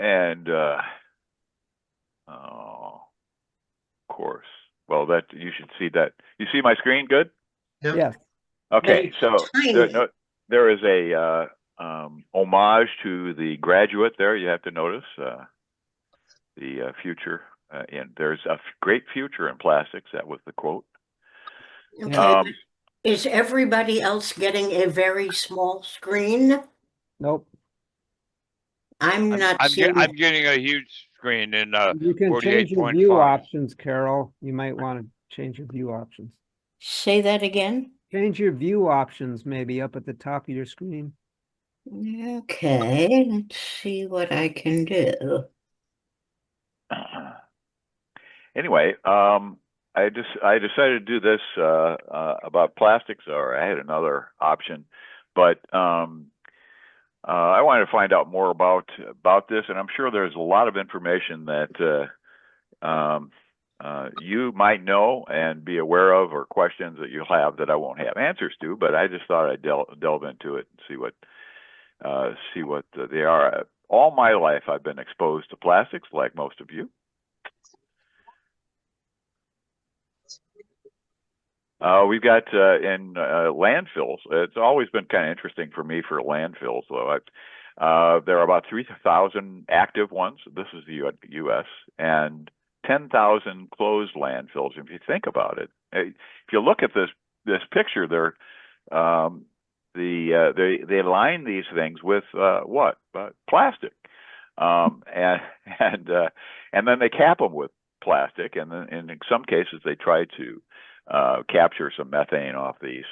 And oh, of course. Well, that you should see that. You see my screen good? Yep. Yes. Okay, so Tiny. there is a homage to the graduate there. You have to notice the future. And there's a great future in plastics. That was the quote. Okay, Um, but is everybody else getting a very small screen? Nope. I'm not I'm seeing. I'm getting a huge screen in You can change your 48.5. view options, Carol. You might want to change your view options. Say that again? Change your view options maybe up at the top of your screen. Okay, let's see what I can do. anyway, I decided to do this about plastics, or I had another option, but I wanted to find out more about this, and I'm sure there's a lot of information that you might know and be aware of, or questions that you'll have that I won't have answers to. But I just thought I'd delve into it and see what they are. All my life, I've been exposed to plastics, like most of you. We've got in landfills. It's always been kind of interesting for me for landfills, though. There are about 3,000 active ones. This is the U.S. and 10,000 closed landfills. If you think about it, if you look at this picture, they line these things with what? Plastic, and then they cap them with plastic, and then in some cases they try to capture some methane off these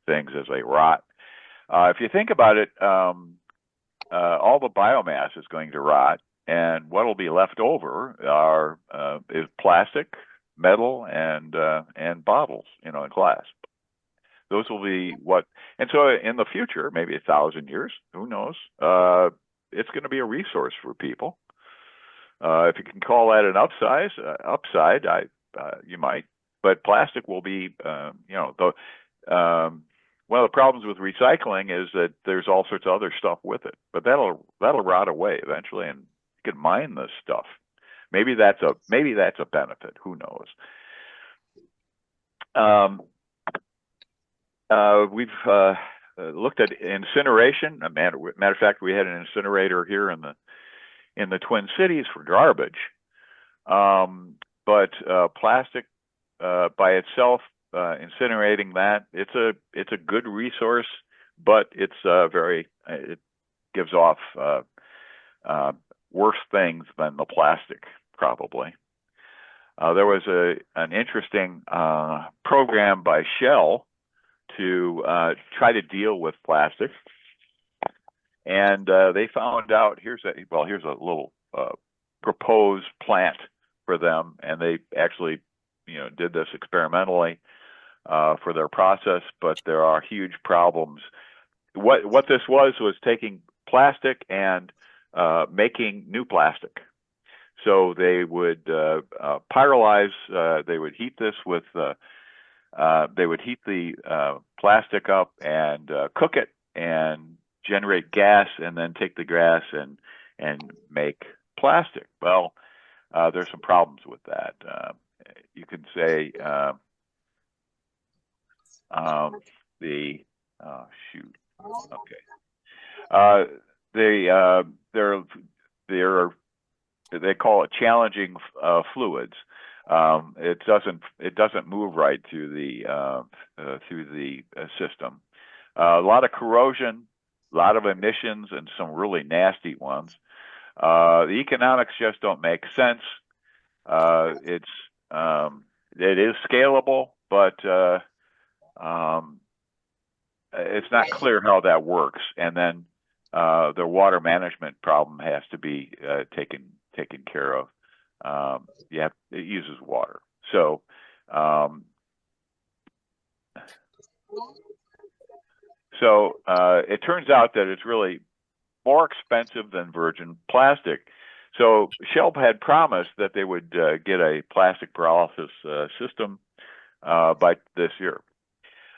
things as they rot. If you think about it, all the biomass is going to rot, and what will be left over is plastic, metal, and bottles, and glass. Those will be what, and so in the future, maybe 1,000 years, who knows? It's going to be a resource for people. If you can call that an upside, you might. But plastic will be, one of the problems with recycling is that there's all sorts of other stuff with it. But that'll rot away eventually, and you can mine this stuff. Maybe that's a benefit. Who knows? We've looked at incineration. Matter of fact, we had an incinerator here in the Twin Cities for garbage. But plastic by itself, incinerating that, it's a good resource, but it gives off worse things than the plastic, probably. There was an interesting program by Shell to try to deal with plastic, and they found out here's a little proposed plant for them, and they actually did this experimentally for their process, but there are huge problems. What this was taking plastic and making new plastic. So they would pyrolyze. They would heat this with. They would heat the plastic up and cook it and generate gas, and then take the gas and make plastic. Well, there's some problems with that. You could say they call it challenging fluids. It doesn't move right through the system. A lot of corrosion, a lot of emissions, and some really nasty ones. The economics just don't make sense. It is scalable, but it's not clear how that works. And then the water management problem has to be taken care of. It uses water, so it turns out that it's really more expensive than virgin plastic. So Shell had promised that they would get a plastic pyrolysis system by this year,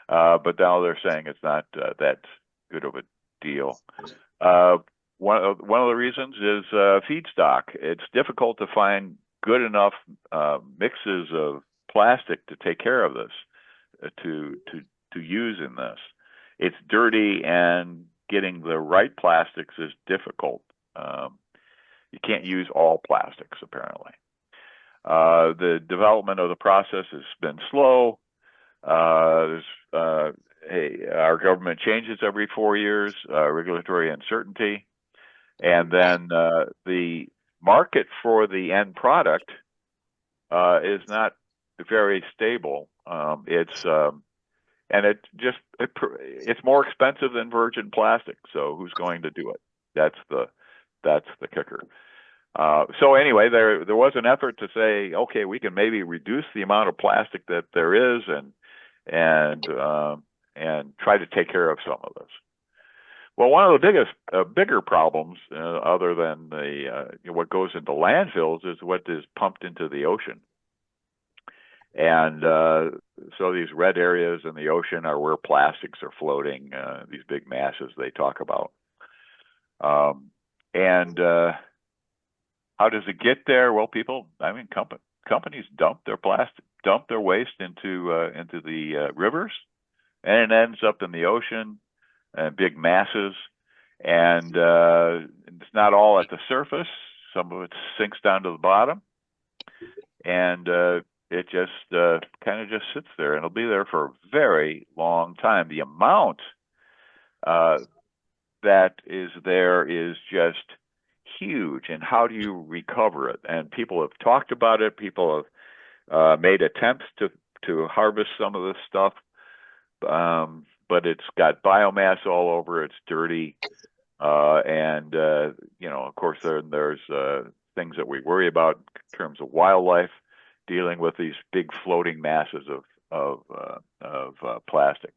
but now they're saying it's not that good of a deal. one of the reasons is feedstock. It's difficult to find good enough mixes of plastic to take care of this, to use in this. It's dirty, and getting the right plastics is difficult. You can't use all plastics, apparently. The development of the process has been slow. Our government changes every 4 years, regulatory uncertainty. And then the market for the end product is not very stable. And it's more expensive than virgin plastic. So who's going to do it? That's the kicker. So anyway, there was an effort to say, okay, we can maybe reduce the amount of plastic that there is, and try to take care of some of this. Well, one of the bigger problems, other than what goes into landfills, is what is pumped into the ocean. And so these red areas in the ocean are where plastics are floating, these big masses they talk about. How does it get there? Well, companies dump their waste into the rivers, and it ends up in the ocean, big masses. And it's not all at the surface. Some of it sinks down to the bottom, and it just kind of just sits there, and it'll be there for a very long time. The amount that is there is just huge, and how do you recover it? And people have talked about it. People have made attempts to harvest some of this stuff, but it's got biomass all over. It's dirty, and of course there's things that we worry about in terms of wildlife, dealing with these big floating masses of plastic.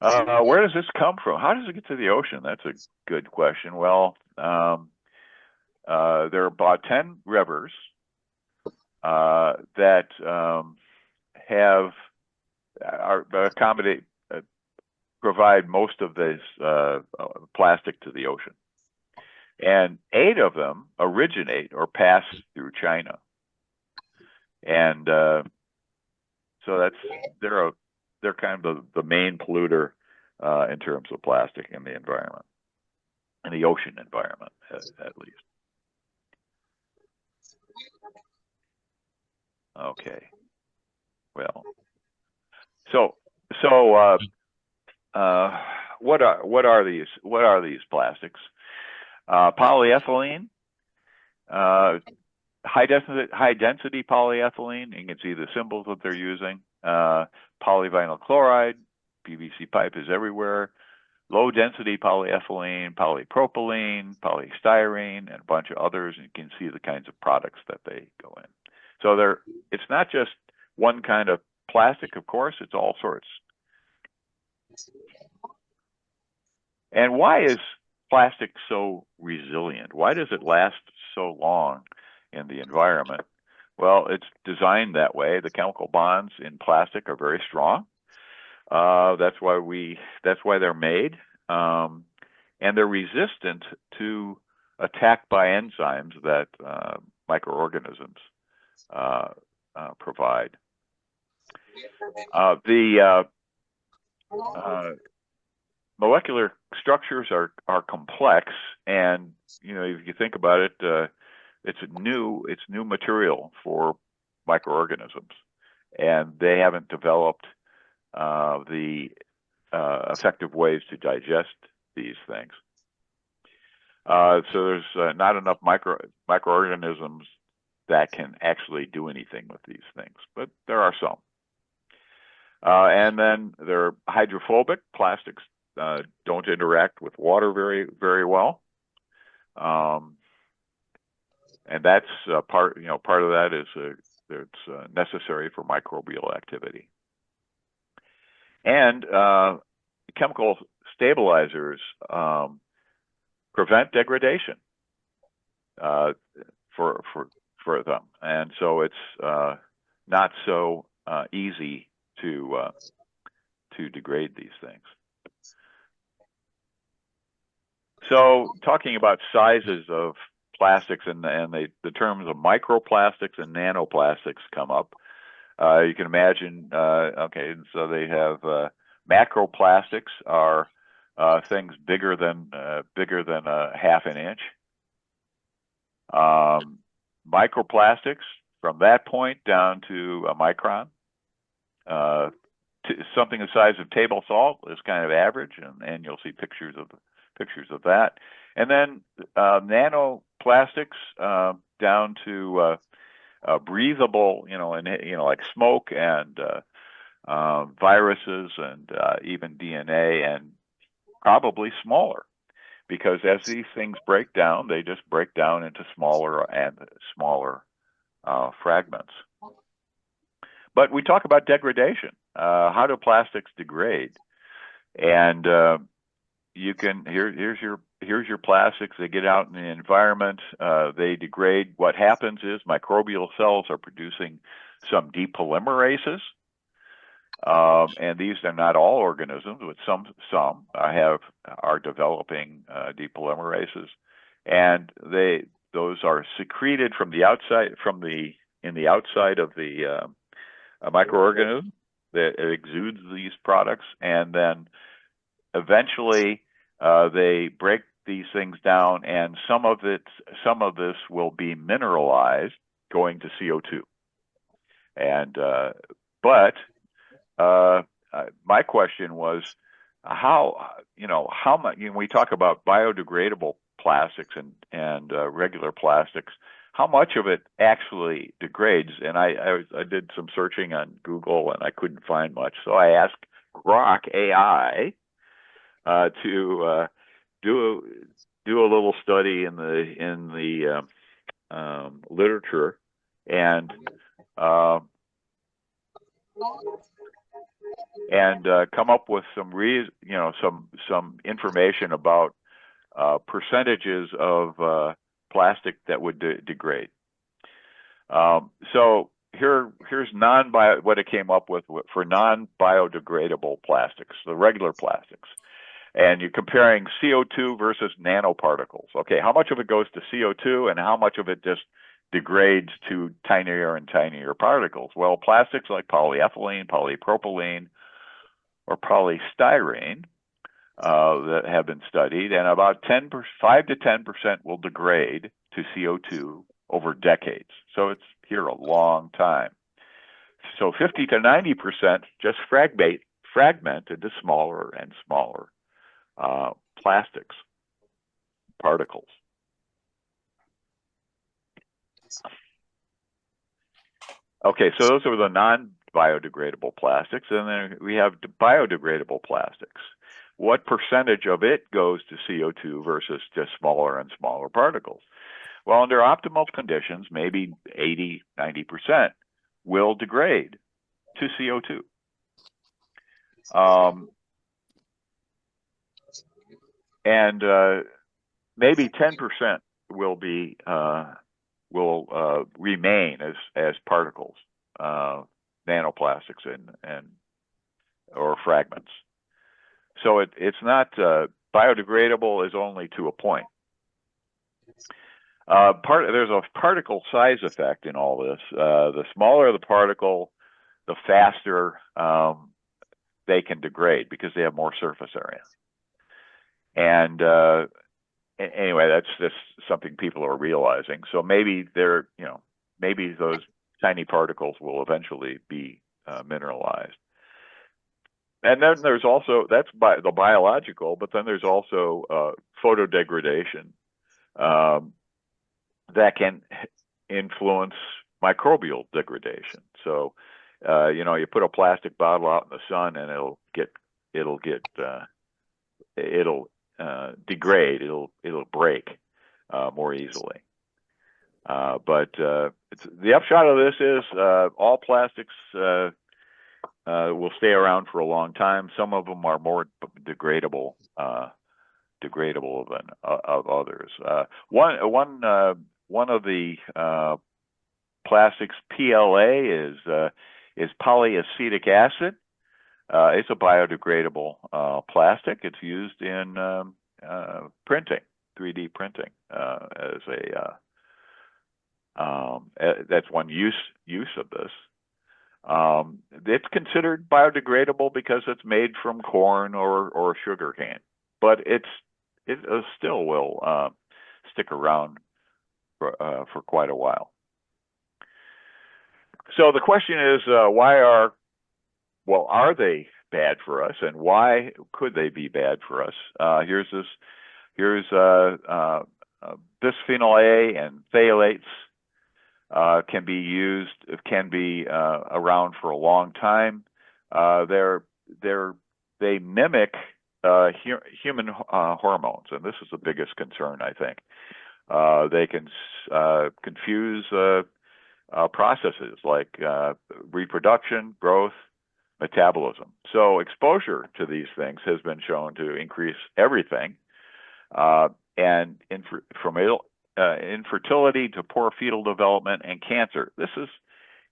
Where does this come from? How does it get to the ocean? That's a good question. Well, there are about 10 rivers that provide most of this plastic to the ocean, and 8 of them originate or pass through China. And so they're kind of the main polluter in terms of plastic in the environment, in the ocean environment, at least. Okay. Well, so what are these plastics? Polyethylene, high density polyethylene. You can see the symbols that they're using. Polyvinyl chloride, PVC pipe is everywhere. Low density polyethylene, polypropylene, polystyrene, and a bunch of others. And you can see the kinds of products that they go in. So it's not just one kind of plastic, of course, it's all sorts. And why is plastic so resilient? Why does it last so long in the environment? Well, it's designed that way. The chemical bonds in plastic are very strong. That's why they're made, and they're resistant to attack by enzymes that microorganisms provide. The molecular structures are complex, and if you think about it, it's new material for microorganisms, and they haven't developed the effective ways to digest these things. So there's not enough microorganisms that can actually do anything with these things, but there are some. And then they're hydrophobic. Plastics don't interact with water very, very well. And that's part of that is it's necessary for microbial activity. And chemical stabilizers prevent degradation for them, and so it's not so easy to degrade these things. So talking about sizes of plastics and the terms of microplastics and nanoplastics come up. You can imagine, okay, so they have macroplastics are things bigger than a half an inch. Microplastics from that point down to a micron. Something the size of table salt is kind of average, and you'll see pictures of that. And then nanoplastics down to breathable, like smoke and viruses and even DNA, and probably smaller, because as these things break down, they just break down into smaller and smaller fragments. But we talk about degradation. How do plastics degrade? And you can here's your plastics. They get out in the environment. They degrade. What happens is microbial cells are producing some depolymerases, and these are not all organisms, but some are developing depolymerases, and those are secreted from the outside in the outside of the a microorganism that exudes these products, and then eventually they break these things down, and some of this will be mineralized, going to CO2. And my question was, how much? We talk about biodegradable plastics and regular plastics. How much of it actually degrades? And I did some searching on Google, and I couldn't find much. So I asked Grok AI to do a little study in the literature, and come up with some information about percentages of plastic that would degrade. So here's what it came up with for non-biodegradable plastics, the regular plastics. And you're comparing CO2 versus nanoparticles. Okay, how much of it goes to CO2 and how much of it just degrades to tinier and tinier particles? Well, plastics like polyethylene, polypropylene, or polystyrene that have been studied, and about 5 to 10% will degrade to CO2 over decades. So it's here a long time. So 50 to 90% just fragment into smaller and smaller plastics, particles. Okay, so those are the non-biodegradable plastics, and then we have biodegradable plastics. What percentage of it goes to CO2 versus just smaller and smaller particles? Well, under optimal conditions, maybe 80, 90% will degrade to CO2. And maybe 10% will remain as particles, nanoplastics or fragments. So it's not biodegradable is only to a point. There's a particle size effect in all this. The smaller the particle, the faster they can degrade because they have more surface area. And anyway, that's just something people are realizing. So maybe maybe those tiny particles will eventually be mineralized. And then there's also, that's the biological, but then there's also photodegradation that can influence microbial degradation. So, you put a plastic bottle out in the sun, and it'll degrade. It'll break more easily. But the upshot of this is all plastics will stay around for a long time. Some of them are more degradable than others. One of the plastics, PLA, is polyacetic acid. It's a biodegradable plastic. It's used in printing, 3D printing as that's one use of this. It's considered biodegradable because it's made from corn or sugar cane, but it still will stick around for quite a while. So the question is, are they bad for us, and why could they be bad for us? Here's bisphenol A and phthalates can be around for a long time. They mimic human hormones, and this is the biggest concern, I think. They can confuse processes like reproduction, growth, metabolism. So exposure to these things has been shown to increase everything, and from infertility to poor fetal development and cancer. This is,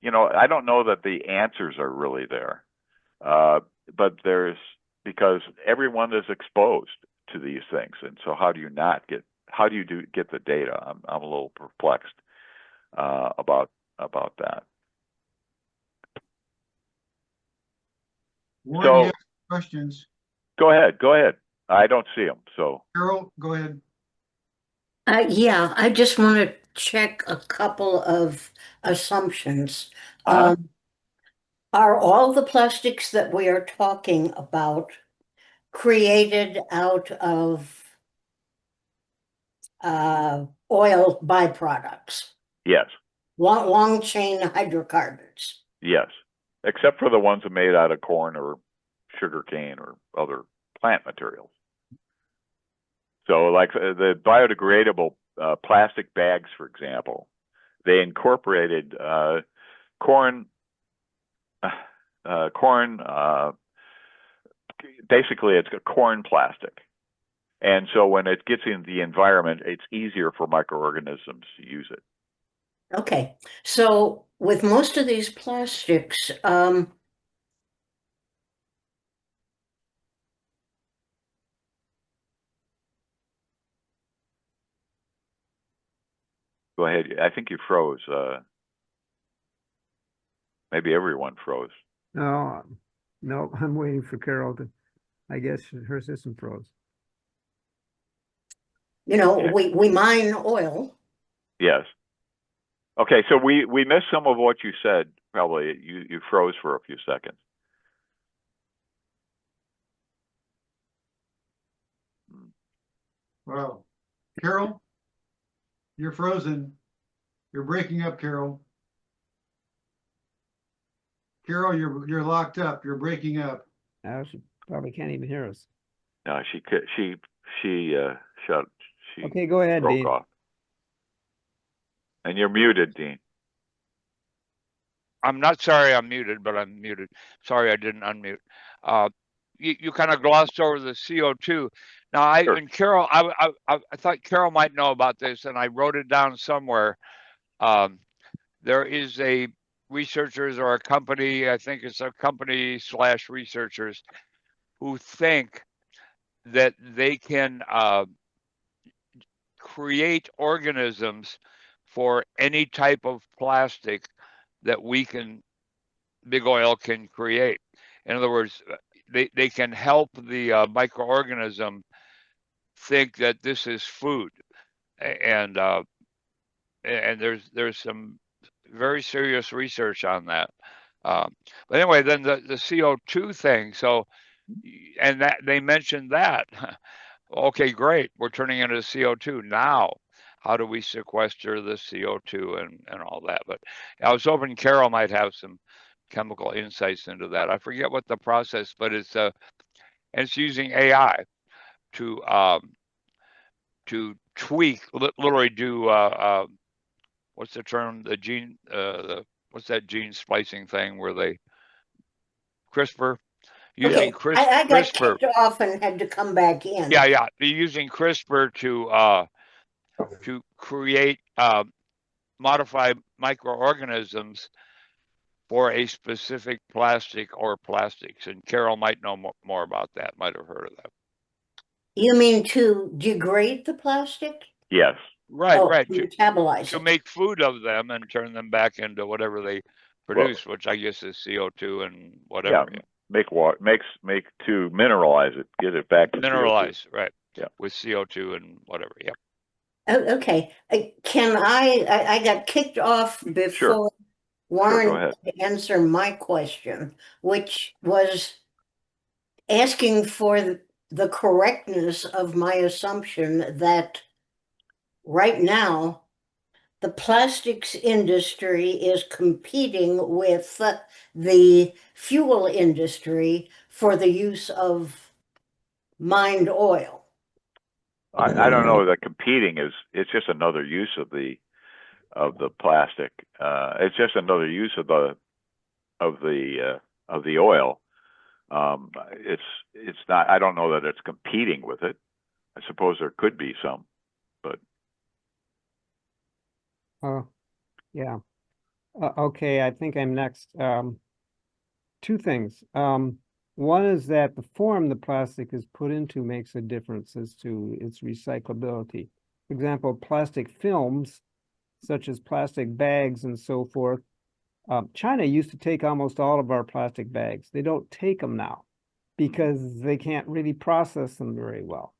I don't know that the answers are really there, but because everyone is exposed to these things, and so how do you get the data? I'm a little perplexed about that. Warren, So, you have questions? Go ahead. I don't see them, so. Carol, go ahead. Yeah, I just want to check a couple of assumptions. Uh-huh. Are all the plastics that we are talking about created out of oil byproducts, Yes, long chain hydrocarbons? yes, except for the ones made out of corn or sugar cane or other plant materials. So like the biodegradable plastic bags, for example, they incorporated corn, basically it's a corn plastic. And so when it gets in the environment, it's easier for microorganisms to use it. Okay, so with most of these plastics, Go ahead. I think you froze. Maybe everyone froze. No, I'm waiting for Carol to, I guess her system froze. Yeah. we mine oil. Yes. Okay, so we missed some of what you said. Probably you froze for a few seconds. Wow. Carol, you're frozen. You're breaking up, Carol. Carol, you're locked up. You're breaking up. Now she probably can't even hear us. No, she shut. She Okay, go ahead, broke Dean. off. And you're muted, Dean. I'm not sorry I'm muted, but I'm muted. Sorry I didn't unmute. You kind of glossed over the CO2. Now, Sure. and Carol, I thought Carol might know about this, and I wrote it down somewhere. There is a researchers or a company, I think it's a company / researchers, who think that they can create organisms for any type of plastic that big oil can create. In other words, they can help the microorganism think that this is food, and there's some very serious research on that. But anyway, then the CO2 thing. So, and that they mentioned that. Okay, great. We're turning into CO2 now. How do we sequester the CO2 and all that? But I was hoping Carol might have some chemical insights into that. I forget what the process, but it's using AI to tweak, literally do what's the term? The gene, what's that gene splicing thing where they CRISPR? Using Okay, I got CRISPR. kicked off and had to come back in. Yeah. They're using CRISPR to create modified microorganisms for a specific plastic or plastics. And Carol might know more about that, might have heard of that. You mean to degrade the plastic? Yes. Right, Oh, right. to metabolize To it. make food of them and turn them back into whatever they produce, which I guess is CO2 and whatever. Yeah. Make water, to mineralize it, get it back to CO2. Mineralize, right? Yeah. With CO2 and whatever. Yep. Oh, okay. Can I got kicked off before Go Warren ahead. could answer my question, which was asking for the correctness of my assumption that right now the plastics industry is competing with the fuel industry for the use of mined oil. I don't know that competing is, it's just another use of the plastic. It's just another use of the oil. It's not, I don't know that it's competing with it. I suppose there could be some, but Yeah. Okay, I think I'm next. Two things. One is that the form the plastic is put into makes a difference as to its recyclability. For example, plastic films, such as plastic bags and so forth. China used to take almost all of our plastic bags. They don't take them now because they can't really process them very well.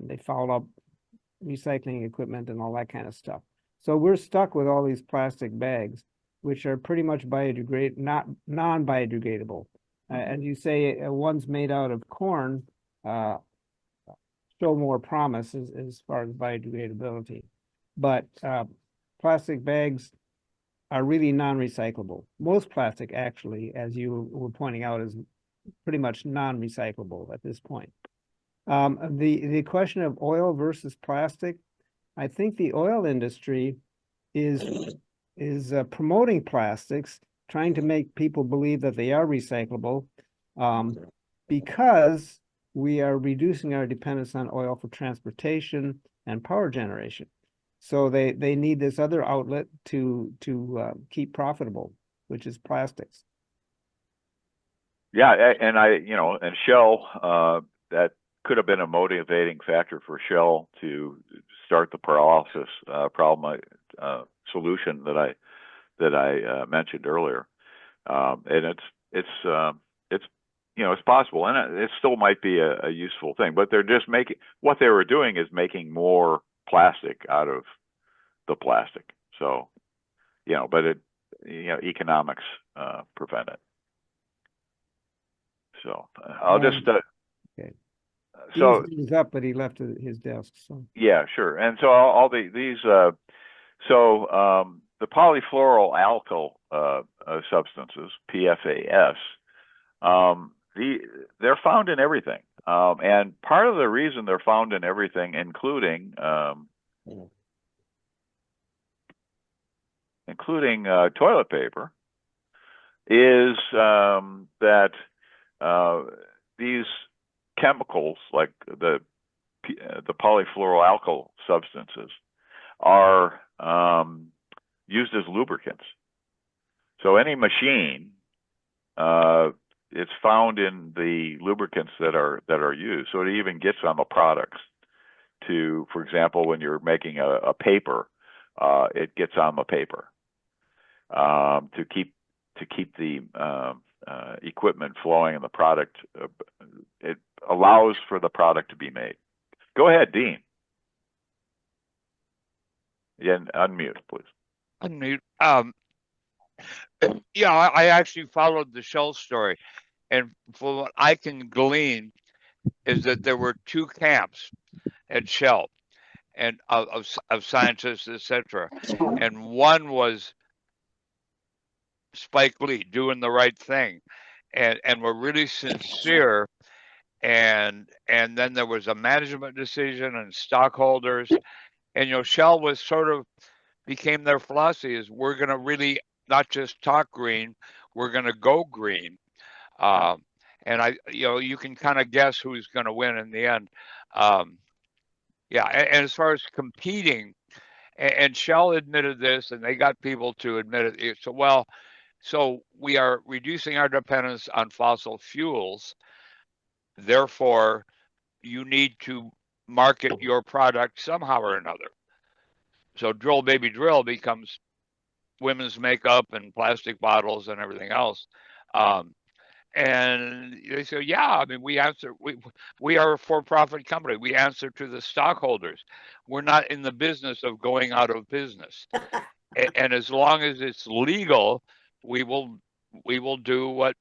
They foul up recycling equipment and all that kind of stuff. So we're stuck with all these plastic bags, which are pretty much not non-biodegradable. As you say, ones made out of corn show more promise as far as biodegradability. But plastic bags are really non-recyclable. Most plastic, actually, as you were pointing out, is pretty much non-recyclable at this point. The question of oil versus plastic, I think the oil industry is promoting plastics, trying to make people believe that they are recyclable, because we are reducing our dependence on oil for transportation and power generation. So they need this other outlet to keep profitable, which is plastics. yeah, and and Shell, that could have been a motivating factor for Shell to start the pyrolysis problem solution that I mentioned earlier, and it's possible, and it still might be a useful thing. But they're just what they were doing is making more plastic out of the plastic. So, but economics prevent it. So I'll just okay. So he's up, but he left his desk. So yeah, sure. And so all these the polyfluoroalkyl substances, PFAS, they're found in everything. And part of the reason they're found in everything, including toilet paper, is that these chemicals, like the polyfluoroalkyl substances, are used as lubricants. So any machine, it's found in the lubricants that are used. So it even gets on the products. For example, when you're making a paper, it gets on the paper to keep the equipment flowing and the product. It allows for the product to be made. Go ahead, Dean. Yeah, unmute, please. Unmute. Yeah, I actually followed the Shell story, and from what I can glean is that there were two camps at Shell, and of scientists, etc. And one was Spike Lee doing the right thing, and were really sincere. And then there was a management decision and stockholders, and Shell was sort of became their philosophy is we're going to really not just talk green, we're going to go green. And you can kind of guess who's going to win in the end. Yeah, and as far as competing, and Shell admitted this, and they got people to admit it. So we are reducing our dependence on fossil fuels. Therefore, you need to market your product somehow or another. So Drill Baby Drill becomes women's makeup and plastic bottles and everything else. And they say, yeah, I mean, we are a for-profit company. We answer to the stockholders. We're not in the business of going out of business. And as long as it's legal, we will do what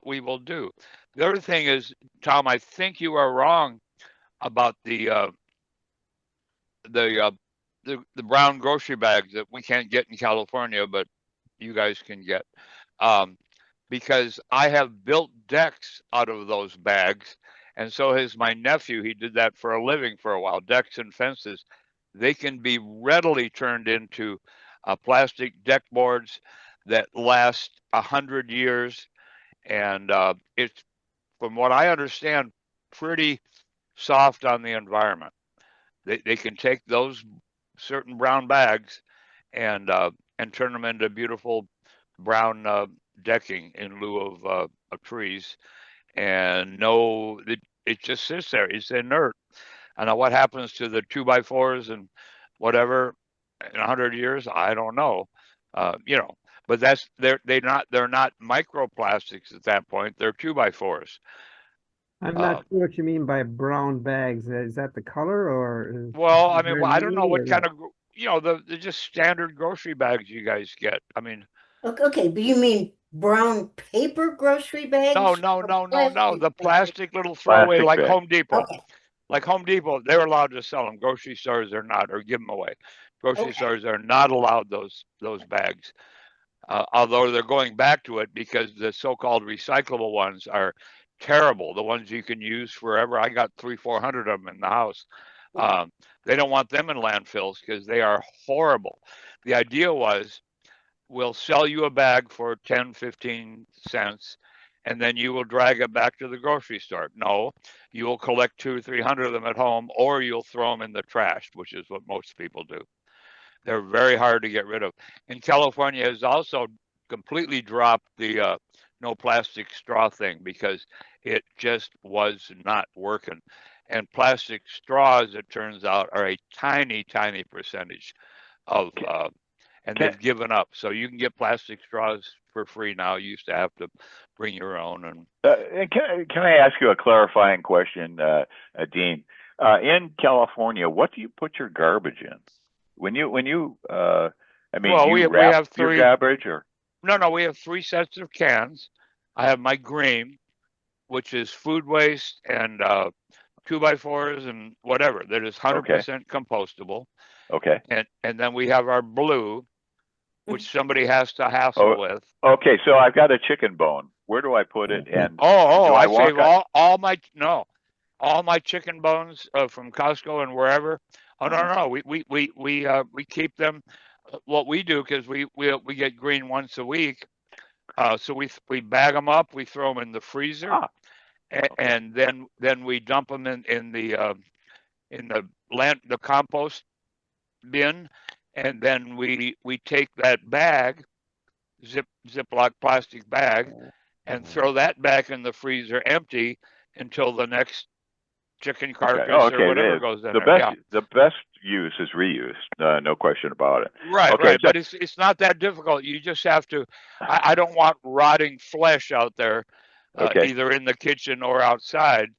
we will do. The other thing is, Tom, I think you are wrong about the brown grocery bags that we can't get in California, but you guys can get. Because I have built decks out of those bags, and so has my nephew. He did that for a living for a while. Decks and fences, they can be readily turned into plastic deck boards that last 100 years, and it's, from what I understand, pretty soft on the environment. They can take those certain brown bags and turn them into beautiful brown decking in lieu of trees, and no, it just sits there. It's inert. And what happens to the 2x4s and whatever in 100 years, I don't know. You know, but they're not microplastics at that point. They're 2x4s. I'm not sure what you mean by brown bags. Is that the color or? Well, I mean, there I don't know new what or kind of, you know, the just standard grocery bags you guys get. I mean, Okay, but you mean brown paper grocery bags? no. Plastic The bags? plastic little throwaway, Plastic like bag. Home Depot. Okay, Like Home Depot, they're allowed to sell them. Grocery stores are not, or give them away. Grocery Okay. stores are not allowed those bags. Although they're going back to it because the so-called recyclable ones are terrible. The ones you can use forever. I got 300-400 of them in the house. They don't want them in landfills because they are horrible. The idea was, we'll sell you a bag for 10-15 cents, and then you will drag it back to the grocery store. No, you will collect 200-300 of them at home, or you'll throw them in the trash, which is what most people do. They're very hard to get rid of. And California has also completely dropped the no plastic straw thing because it just was not working. And plastic straws, it turns out, are a tiny, tiny percentage of, and they've given up. So you can get plastic straws for free now. You used to have to bring your own. And can I ask you a clarifying question, Dean? In California, what do you put your garbage in? When you I mean, Well, do you we wrap have your three. garbage or? No, we have 3 sets of cans. I have my green, which is food waste and 2x4s and whatever that is 100% compostable. Okay. And then we have our blue, which somebody has to hassle with. Okay, so I've got a chicken bone. Where do I put it? And I save all my chicken bones from Costco and wherever. Oh no, we keep them. What we do, because we get green once a week, so we bag them up, we throw them in the freezer, and then we dump them in the compost bin, and then we take that bag, Ziploc plastic bag, and throw that back in the freezer empty until the next chicken carcass or whatever goes in there. The best use is reuse, no question about it. Right, right. But it's not that difficult. You just have to. I don't want rotting flesh out there, either in the kitchen or outside.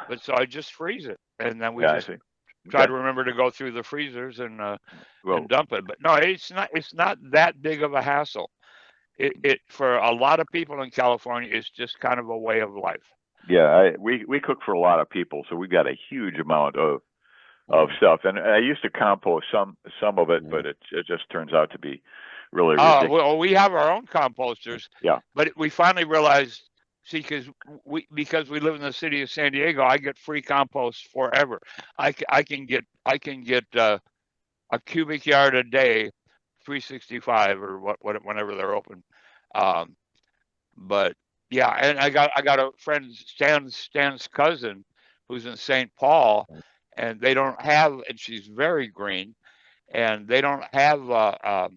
But so I just freeze it, and then we just try to remember to go through the freezers and dump it. But no, it's not that big of a hassle. It for a lot of people in California, it's just kind of a way of life. Yeah, we cook for a lot of people, so we've got a huge amount of stuff. And I used to compost some of it, but it just turns out to be really ridiculous. Well, we have our own composters. Yeah. But we finally realized, see, because we live in the city of San Diego, I get free compost forever. I can get a cubic yard a day, 365 or whenever they're open. But yeah, and I got a friend, Stan's cousin, who's in St. Paul, and they don't have, and she's very green, and they don't have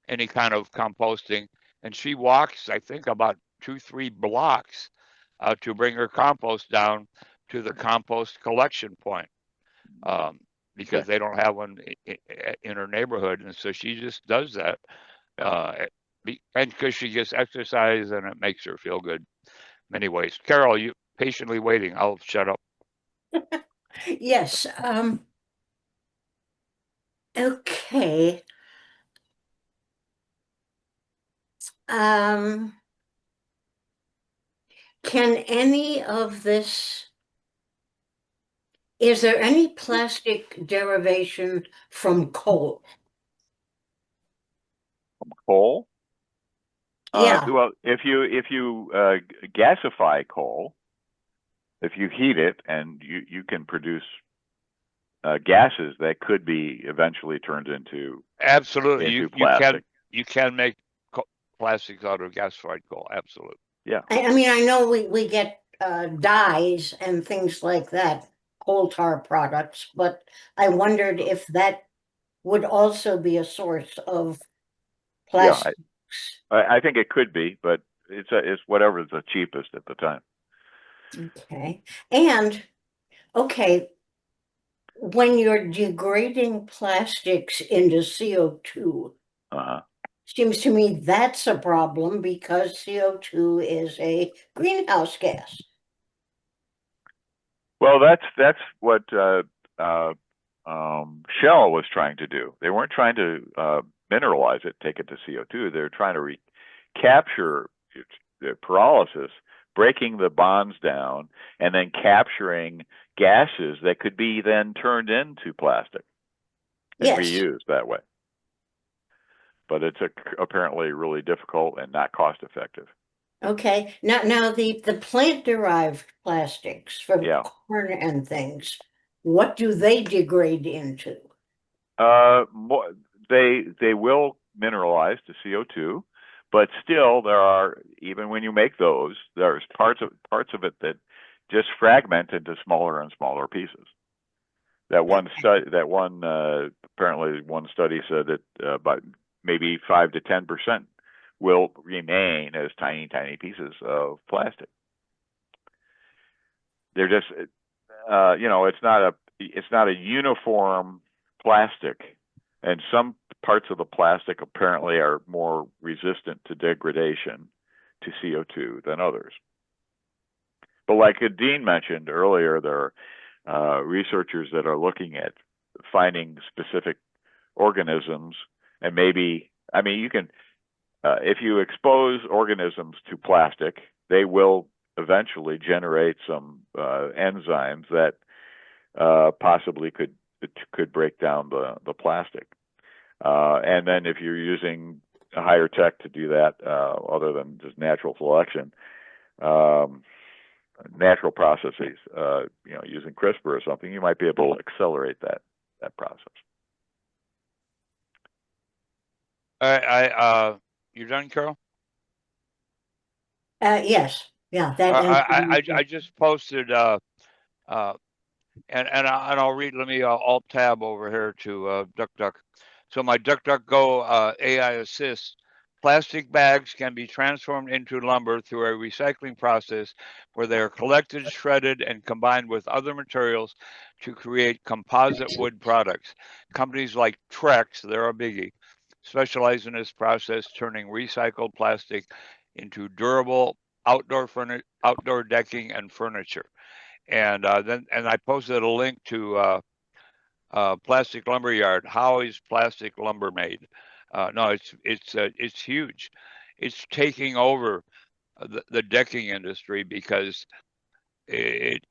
any kind of composting, and she walks, I think, about 2-3 blocks to bring her compost down to the compost collection point, because they don't have one in her neighborhood, and so she just does that, and because she gets exercise and it makes her feel good many ways. Carol, you patiently waiting. I'll shut up. Yes, okay. Can any of this, is there any plastic derivation from coal? Coal. Yeah, Well, if you gasify coal, if you heat it, and you can produce gases that could be eventually turned into Absolutely, plastic. you can make plastics out of gasified coal. Absolutely. Yeah. I mean, I know we get dyes and things like that, coal tar products, but I wondered if that would also be a source of Yeah, plastics. I think it could be, but it's whatever's the cheapest at the time. Okay, and okay, when you're degrading plastics into CO2, Uh-huh. seems to me that's a problem because CO2 is a greenhouse gas. Well, that's what Shell was trying to do. They weren't trying to mineralize it, take it to CO2. They're trying to recapture the pyrolysis, breaking the bonds down, and then capturing gases that could be then turned into plastic and Yes. reused that way. But it's apparently really difficult and not cost effective. Okay. Now the plant-derived plastics from Yeah. corn and things, what do they degrade into? They will mineralize to CO2, but still there are, even when you make those, there's parts of it that just fragment into smaller and smaller pieces. Apparently one study said that about maybe 5 to 10% will remain as tiny pieces of plastic. They're just it's not a uniform plastic, and some parts of the plastic apparently are more resistant to degradation to CO2 than others. But like Dean mentioned earlier, there are researchers that are looking at finding specific organisms, and maybe, I mean, you can, if you expose organisms to plastic, they will eventually generate some enzymes that possibly could break down the plastic. And then if you're using a higher tech to do that, other than just natural selection, natural processes, using CRISPR or something, you might be able to accelerate that process. You done, Carol? Yes. Yeah, that I just posted and I'll read. Let me alt tab over here to DuckDuck. So my DuckDuckGo AI assist. Plastic bags can be transformed into lumber through a recycling process where they are collected, shredded, and combined with other materials to create composite wood products. Companies like Trex, they're a biggie, specialize in this process, turning recycled plastic into durable outdoor decking and furniture. And then I posted a link to Plastic Lumber Yard. How is plastic lumber made? No, it's huge. It's taking over the decking industry because it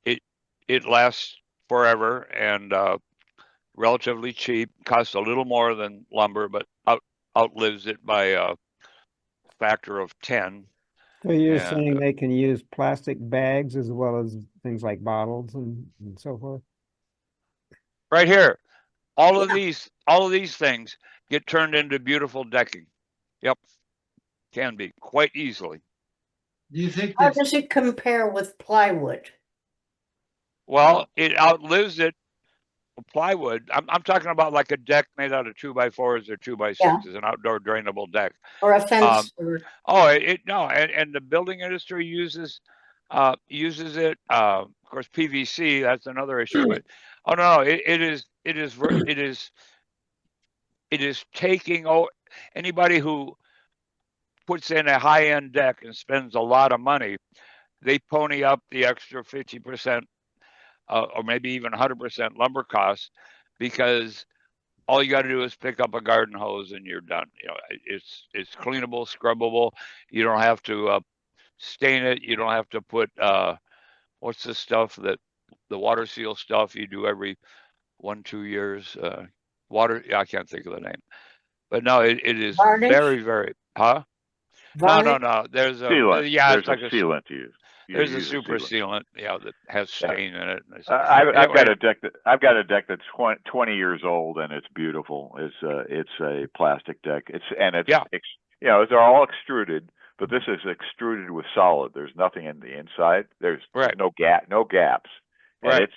lasts forever and relatively cheap. Costs a little more than lumber, but outlives it by a factor of 10. So you're saying they can use plastic bags as well as things like bottles and so forth? Right here. All of these things get turned into beautiful decking. Yep. Can be quite easily. Do you think How that does it compare with plywood? Well, it outlives it. Plywood. I'm talking about like a deck made out of 2x4s or 2x6s, an outdoor drainable deck. Or a fence? And the building industry uses uses it. Of course, PVC, that's another issue, but oh no, it is taking anybody who puts in a high-end deck and spends a lot of money, they pony up the extra 50%, or maybe even 100% lumber costs, because all you got to do is pick up a garden hose and you're done. You know, it's cleanable, scrubbable. You don't have to stain it. You don't have to put what's the stuff that the water seal stuff you do every 1-2 years? Water. I can't think of the name, but no, it is Varnish? very, very. Huh? Varnish? No. There's a Sealant. yeah. There's It's like a sealant to use. You there's a use super sealant. sealant, yeah, that has Yeah. stain in it. I've got a deck that's 20 years old and it's beautiful. It's a plastic deck. Yeah. You know, they're all extruded, but this is extruded with solid. There's nothing in the inside. There's Right. no gaps. And Right. it's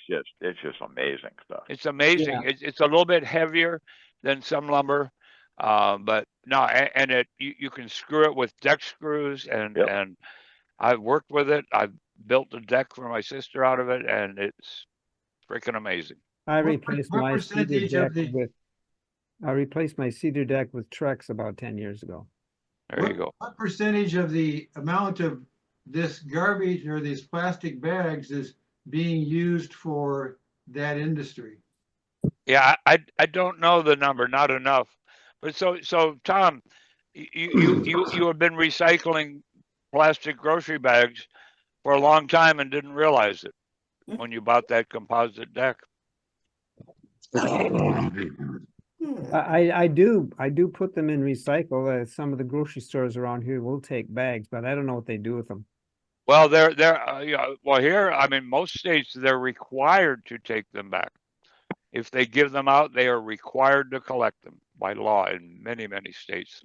just amazing stuff. It's amazing. It's a little bit heavier than some lumber, but no, and you can screw it with deck screws, and Yep. and I've worked with it. I've built a deck for my sister out of it, and it's freaking amazing. I What replaced my cedar percentage deck of the, with, I replaced my cedar deck with Trex about 10 years ago. There you go. what percentage of the amount of this garbage or these plastic bags is being used for that industry? Yeah, I don't know the number, not enough. But so Tom, you have been recycling plastic grocery bags for a long time and didn't realize it when you bought that composite deck. I do put them in recycle. Some of the grocery stores around here will take bags, but I don't know what they do with them. Well, well, here, I mean, most states, they're required to take them back. If they give them out, they are required to collect them by law in many, many states.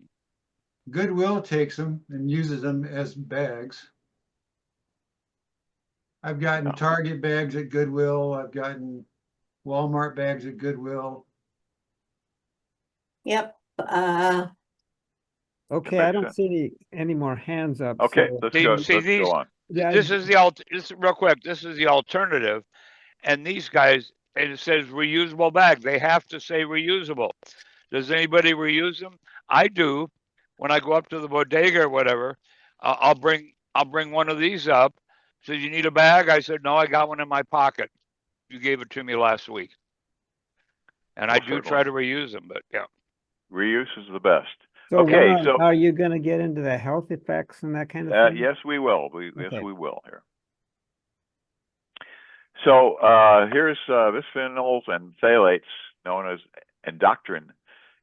Goodwill takes them and uses them as bags. I've gotten Target bags at Goodwill. I've gotten Walmart bags at Goodwill. Yep, Okay, makes I don't sense. see any more hands up. Okay, so- let's See- go. see Let's these- go on. Yeah, This is real quick. This is the alternative. And these guys, it says reusable bag. They have to say reusable. Does anybody reuse them? I do. When I go up to the bodega or whatever, I'll bring one of these up. So you need a bag? I said, no, I got one in my pocket. You gave it to me last week. And I do try to reuse them, but yeah. Reuse is the best. So Okay, Ron, so are you going to get into the health effects and that kind of thing? yes, we will. Yes, Okay. we will here. So here's bisphenols and phthalates, known as endocrine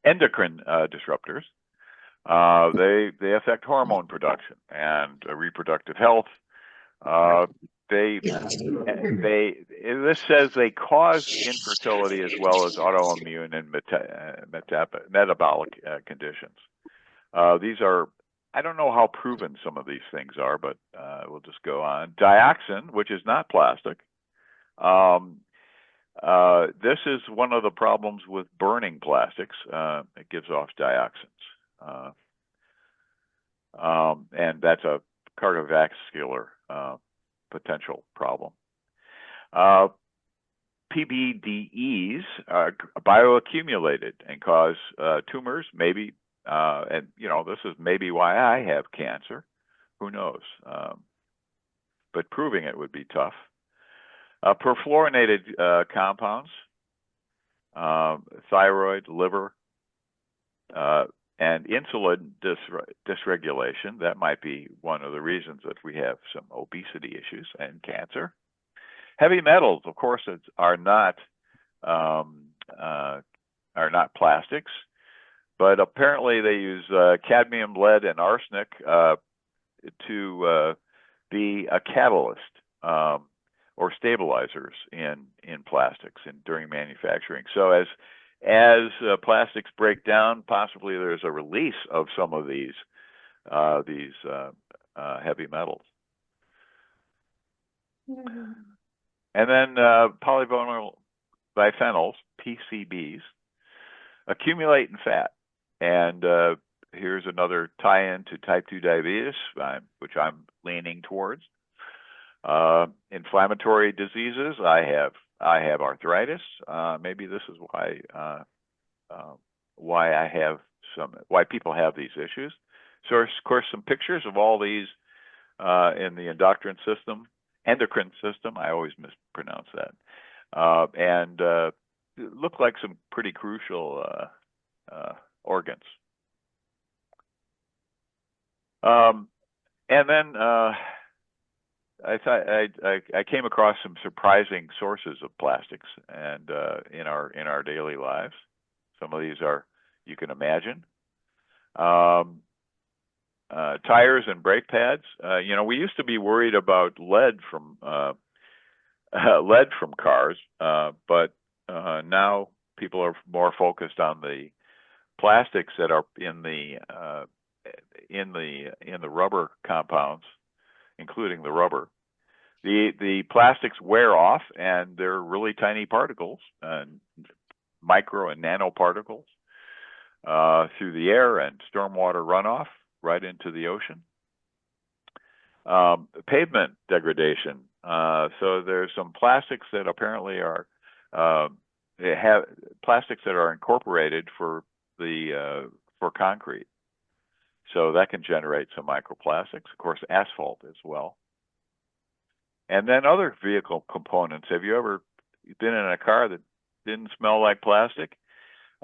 disruptors. They affect hormone production and reproductive health. This says they cause infertility as well as autoimmune and metabolic conditions. These are, I don't know how proven some of these things are, but we'll just go on. Dioxin, which is not plastic. This is one of the problems with burning plastics. It gives off dioxins. And that's a cardiovascular potential problem. PBDEs are bioaccumulated and cause tumors, maybe, and you know, this is maybe why I have cancer. Who knows? But proving it would be tough. Perfluorinated compounds, thyroid, liver, and insulin dysregulation. That might be one of the reasons that we have some obesity issues and cancer. Heavy metals, of course, are not plastics, but apparently they use cadmium, lead, and arsenic to be a catalyst or stabilizers in plastics and during manufacturing. So as plastics break down, possibly there's a release of some of these heavy metals. And then polyvinyl biphenyls, PCBs, accumulate in fat. And here's another tie-in to type 2 diabetes, which I'm leaning towards. Inflammatory diseases. I have arthritis. Maybe this is why people have these issues. So, of course, some pictures of all these in the endocrine system. I always mispronounce that. And look like some pretty crucial organs. And then I came across some surprising sources of plastics and in our daily lives. Some of these you can imagine. Tires and brake pads. We used to be worried about lead from cars, but now people are more focused on the plastics that are in the rubber compounds, including the rubber. The plastics wear off, and they're really tiny particles, micro and nanoparticles, through the air and stormwater runoff right into the ocean. Pavement degradation. So there's some plastics that apparently are plastics that are incorporated for concrete. So that can generate some microplastics. Of course, asphalt as well. And then other vehicle components. Have you ever been in a car that didn't smell like plastic?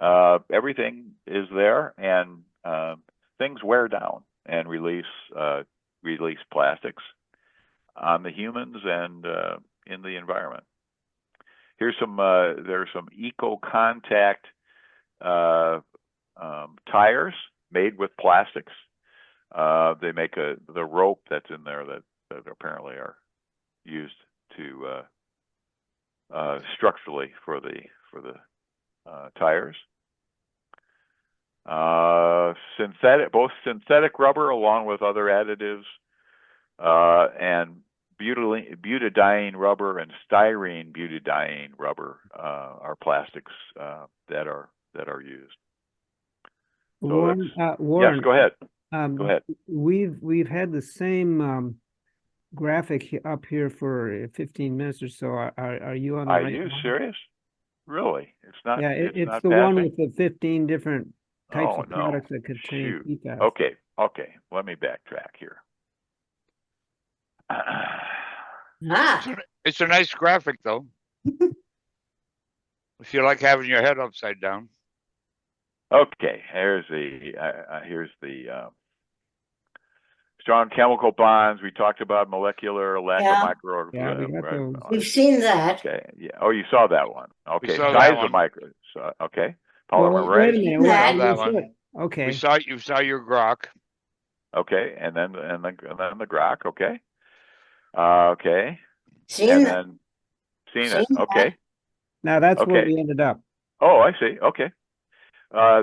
Everything is there, and things wear down and release plastics on the humans and in the environment. There's some eco-contact tires made with plastics. They make the rope that's in there that apparently are used to structurally for the tires. Both synthetic rubber along with other additives, and butadiene rubber and styrene butadiene rubber are plastics that are used. So Warren, yes, go ahead. Go ahead. We've had the same graphic up here for 15 minutes or so. Are you on the Are right you one? serious? Really? It's not. Yeah, it's it's not the one passing? with the 15 different types Oh, of no. products that contain Shoot. PFAS. Okay. Let me backtrack here. It's a nice graphic, though. If you like having your head upside down. Okay, here's the strong chemical bonds. We talked about molecular, lack Yeah. of micro. Yeah, we got those. We've seen that. Okay, yeah. Oh, you saw that one. Okay, saw size that of one. micro. So, okay, Well, polymer wait a rate. minute. That- we that saw- one. Okay. You saw your grok. Okay, and then the grok. Okay, okay, Seen and that. then seen it. Seen that. Okay. Now that's where Okay. we ended up. Oh, I see. Okay.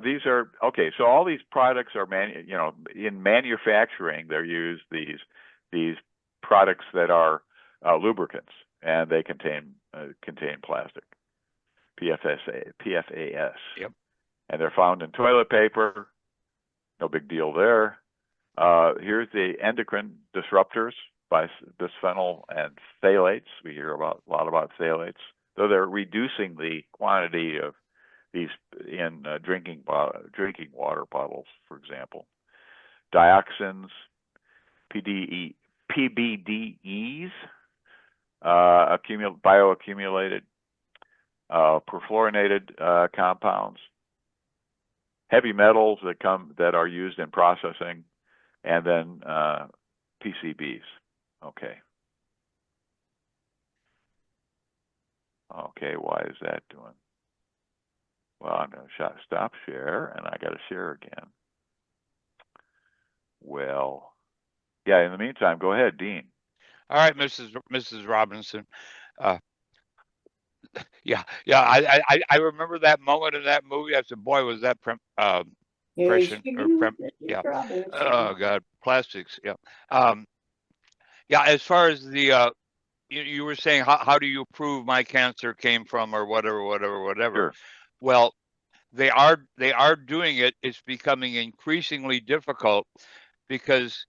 These are okay. So all these products are in manufacturing. They're used these products that are lubricants, and they contain plastic, PFAS. Yep. And they're found in toilet paper. No big deal there. Here's the endocrine disruptors, bisphenol and phthalates. We hear a lot about phthalates, though they're reducing the quantity of these in drinking water bottles, for example. Dioxins, PBDEs, bioaccumulated, perfluorinated compounds, heavy metals that are used in processing, and then PCBs. Okay. Okay, why is that doing? Well, I'm going to stop share, and I got to share again. Well, yeah, in the meantime, go ahead, Dean. All right, Mrs. Robinson. Yeah. I remember that moment in that movie. I said, boy, was that prescient or yeah. Oh God, plastics. Yeah. Yeah. As far as the you were saying, how do you prove my cancer came from or whatever? Sure. Well, they are doing it. It's becoming increasingly difficult because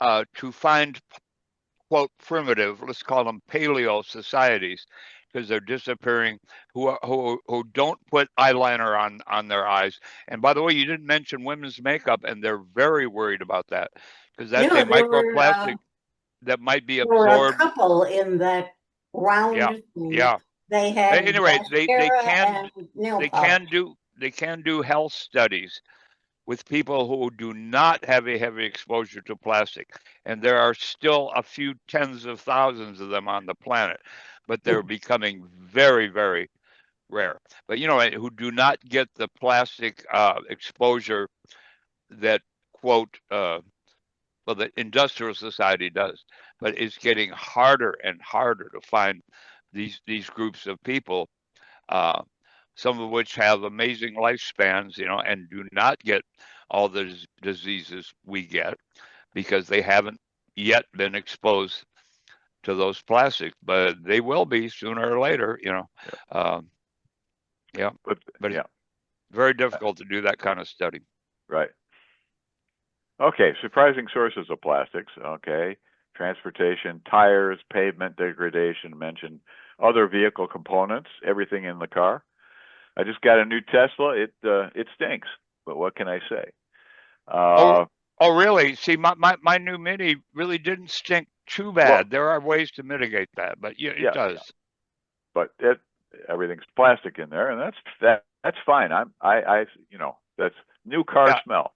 to find quote primitive, let's call them paleo societies, because they're disappearing, who don't put eyeliner on their eyes. And by the way, you didn't mention women's makeup, and they're very worried about that, because that's Yeah, a microplastic that might be there were a absorbed. couple in that Yeah, round thing. yeah. They had Anyway, mascara and nail polish. they can do health studies with people who do not have a heavy exposure to plastic. And there are still a few tens of thousands of them on the planet, but they're becoming very, very rare. But, who do not get the plastic exposure that, quote, well, the industrial society does, but it's getting harder and harder to find these groups of people, some of which have amazing lifespans, and do not get all the diseases we get because they haven't yet been exposed to those plastics, but they will be sooner or later, yeah. But yeah, it's very difficult to do that kind of study. right. Okay, surprising sources of plastics. Okay, transportation, tires, pavement degradation, mentioned other vehicle components, everything in the car. I just got a new Tesla. It stinks, but what can I say? Oh, really? See, my new Mini really didn't stink too bad. Well, there are ways to mitigate that, but yeah, it does. Yeah. But everything's plastic in there, and that's fine. That's new car smell.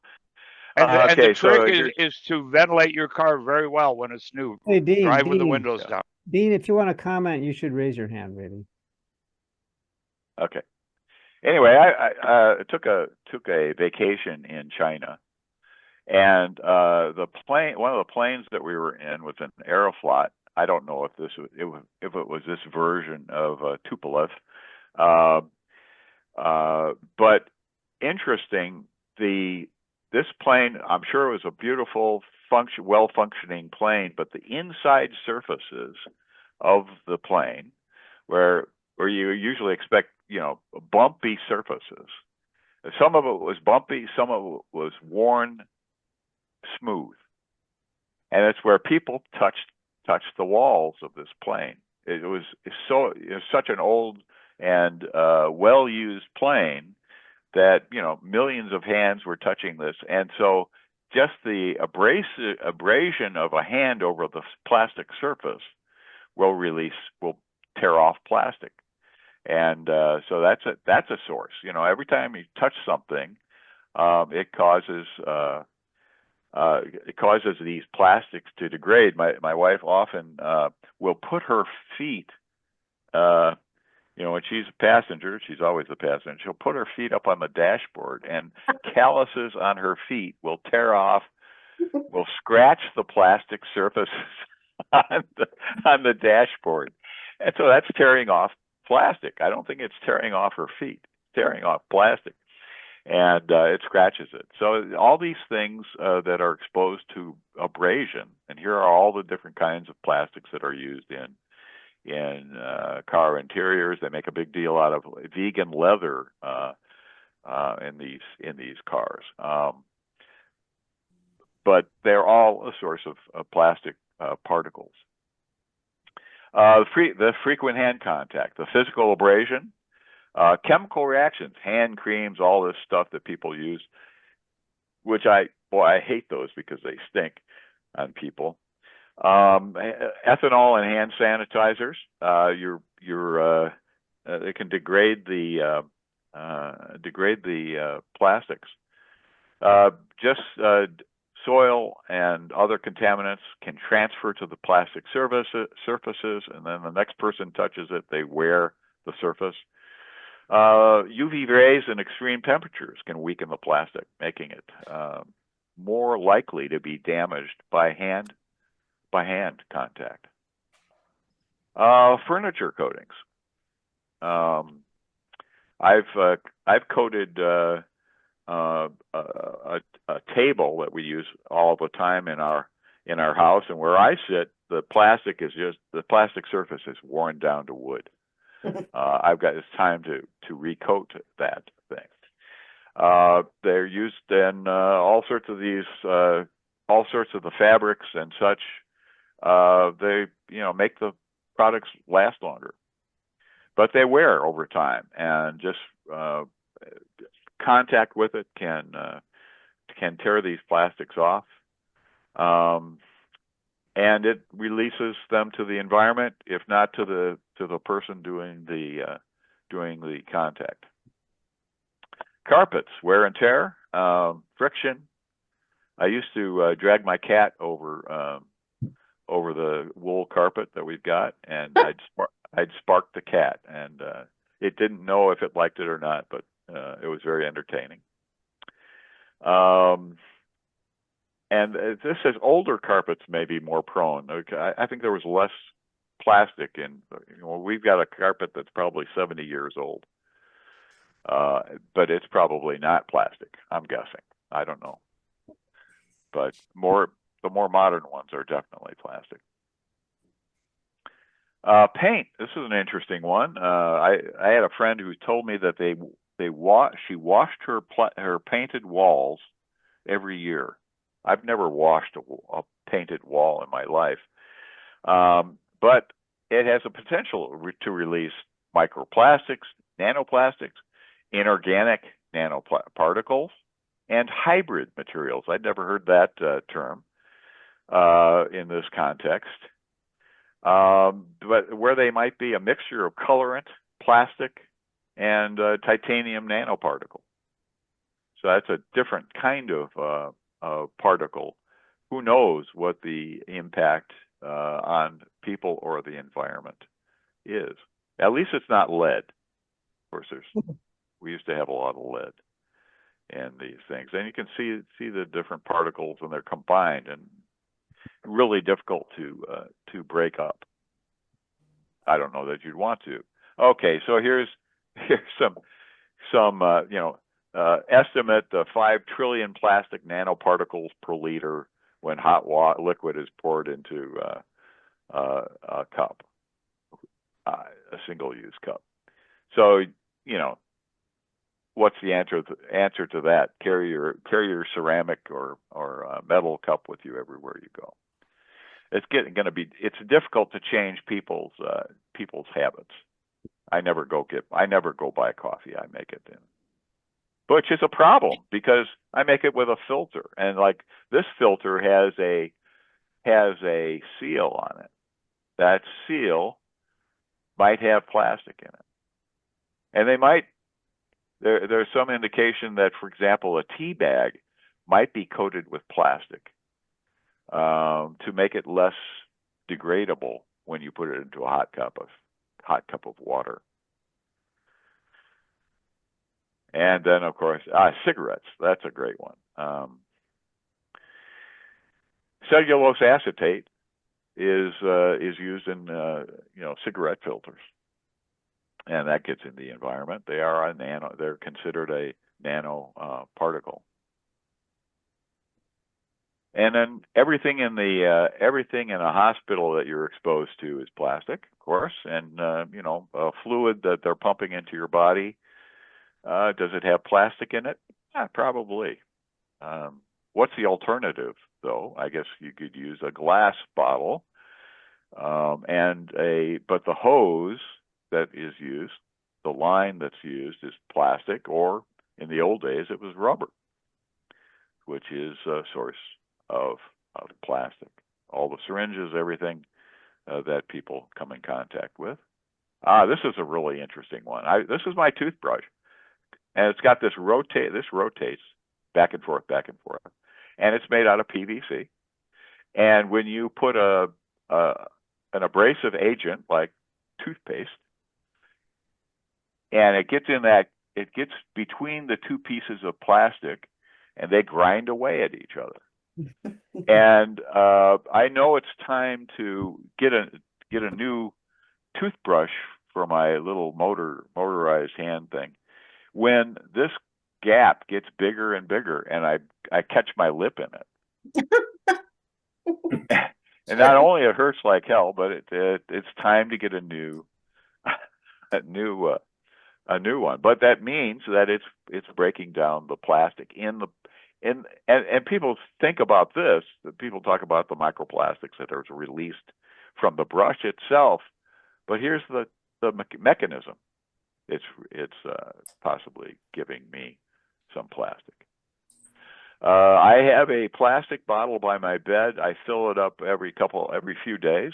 And the trick so is to ventilate your car very well when it's new. Hey, Dean, Drive with the windows down. Dean, if you want to comment, you should raise your hand, really. Okay. Anyway, I took a vacation in China, and one of the planes that we were in was an Aeroflot. I don't know if it was this version of Tupolev, but interesting. This plane, I'm sure it was a beautiful, well-functioning plane, but the inside surfaces of the plane, where you usually expect, bumpy surfaces. Some of it was bumpy, some of it was worn smooth, and it's where people touched the walls of this plane. It was such an old and well-used plane that millions of hands were touching this, and so just the abrasion of a hand over the plastic surface will tear off plastic, and so that's a source. Every time you touch something, it causes these plastics to degrade. My wife often will put her feet. When she's a passenger, she's always a passenger, she'll put her feet up on the dashboard, and calluses on her feet will tear off, will scratch the plastic surface on the dashboard. And so that's tearing off plastic. I don't think it's tearing off her feet, it's tearing off plastic. And it scratches it. So all these things that are exposed to abrasion, and here are all the different kinds of plastics that are used in car interiors. They make a big deal out of vegan leather in these cars, but they're all a source of plastic particles. The frequent hand contact, the physical abrasion, chemical reactions, hand creams, all this stuff that people use, which I hate those because they stink on people. Ethanol and hand sanitizers, they can degrade the plastics. Soil and other contaminants can transfer to the plastic surfaces, and then the next person touches it, they wear the surface. UV rays and extreme temperatures can weaken the plastic, making it more likely to be damaged by hand contact. Furniture coatings. I've coated a table that we use all the time in our house, and where I sit, the plastic surface is worn down to wood. It's time to recoat that thing. They're used in all sorts of the fabrics and such they, make the products last longer. But they wear over time, and just contact with it can tear these plastics off, and it releases them to the environment, if not to the person doing the contact. Carpets, wear and tear, friction. I used to drag my cat over the wool carpet that we've got, and I'd spark the cat, and it didn't know if it liked it or not, but it was very entertaining. And this says older carpets may be more prone. I think there was less plastic in. We've got a carpet that's probably 70 years old, but it's probably not plastic. I'm guessing. I don't know, but the more modern ones are definitely plastic. Paint. This is an interesting one. I had a friend who told me that she washed her painted walls every year. I've never washed a painted wall in my life, but it has a potential to release microplastics, nanoplastics, inorganic nanoparticles, and hybrid materials. I'd never heard that term in this context. But where they might be a mixture of colorant, plastic, and titanium nanoparticle. So that's a different kind of particle. Who knows what the impact on people or the environment is? At least it's not lead. Of course, we used to have a lot of lead in these things, and you can see the different particles when they're combined, and really difficult to break up. I don't know that you'd want to. Okay, so here's some estimate the 5 trillion plastic nanoparticles per liter when hot liquid is poured into a cup, a single-use cup. So what's the answer to that? Carry your ceramic or metal cup with you everywhere you go. It's difficult to change people's habits. I never go buy coffee. I make it in, which is a problem because I make it with a filter, and like this filter has a seal on it. That seal might have plastic in it, and there's some indication that, for example, a tea bag might be coated with plastic to make it less degradable when you put it into a hot cup of water. And then, of course, cigarettes. That's a great one. Cellulose acetate is used in cigarette filters, and that gets in the environment. They're considered a nano particle. And then everything in a hospital that you're exposed to is plastic, of course, and a fluid that they're pumping into your body. Does it have plastic in it? Yeah, probably. What's the alternative, though? I guess you could use a glass bottle, but the hose that is used, the line that's used is plastic, or in the old days it was rubber, which is a source of plastic. All the syringes, everything that people come in contact with. This is a really interesting one. This is my toothbrush, and it's got this rotates back and forth, and it's made out of PVC. And when you put an abrasive agent like toothpaste, and it gets between the two pieces of plastic, and they grind away at each other. And I know it's time to get a new toothbrush for my little motorized hand thing. When this gap gets bigger and bigger, and I catch my lip in it, and not only it hurts like hell, but it's time to get a new one. But that means that it's breaking down the plastic in and people think about this, people talk about the microplastics that are released from the brush itself, but here's the mechanism. It's possibly giving me some plastic. I have a plastic bottle by my bed. I fill it up every few days,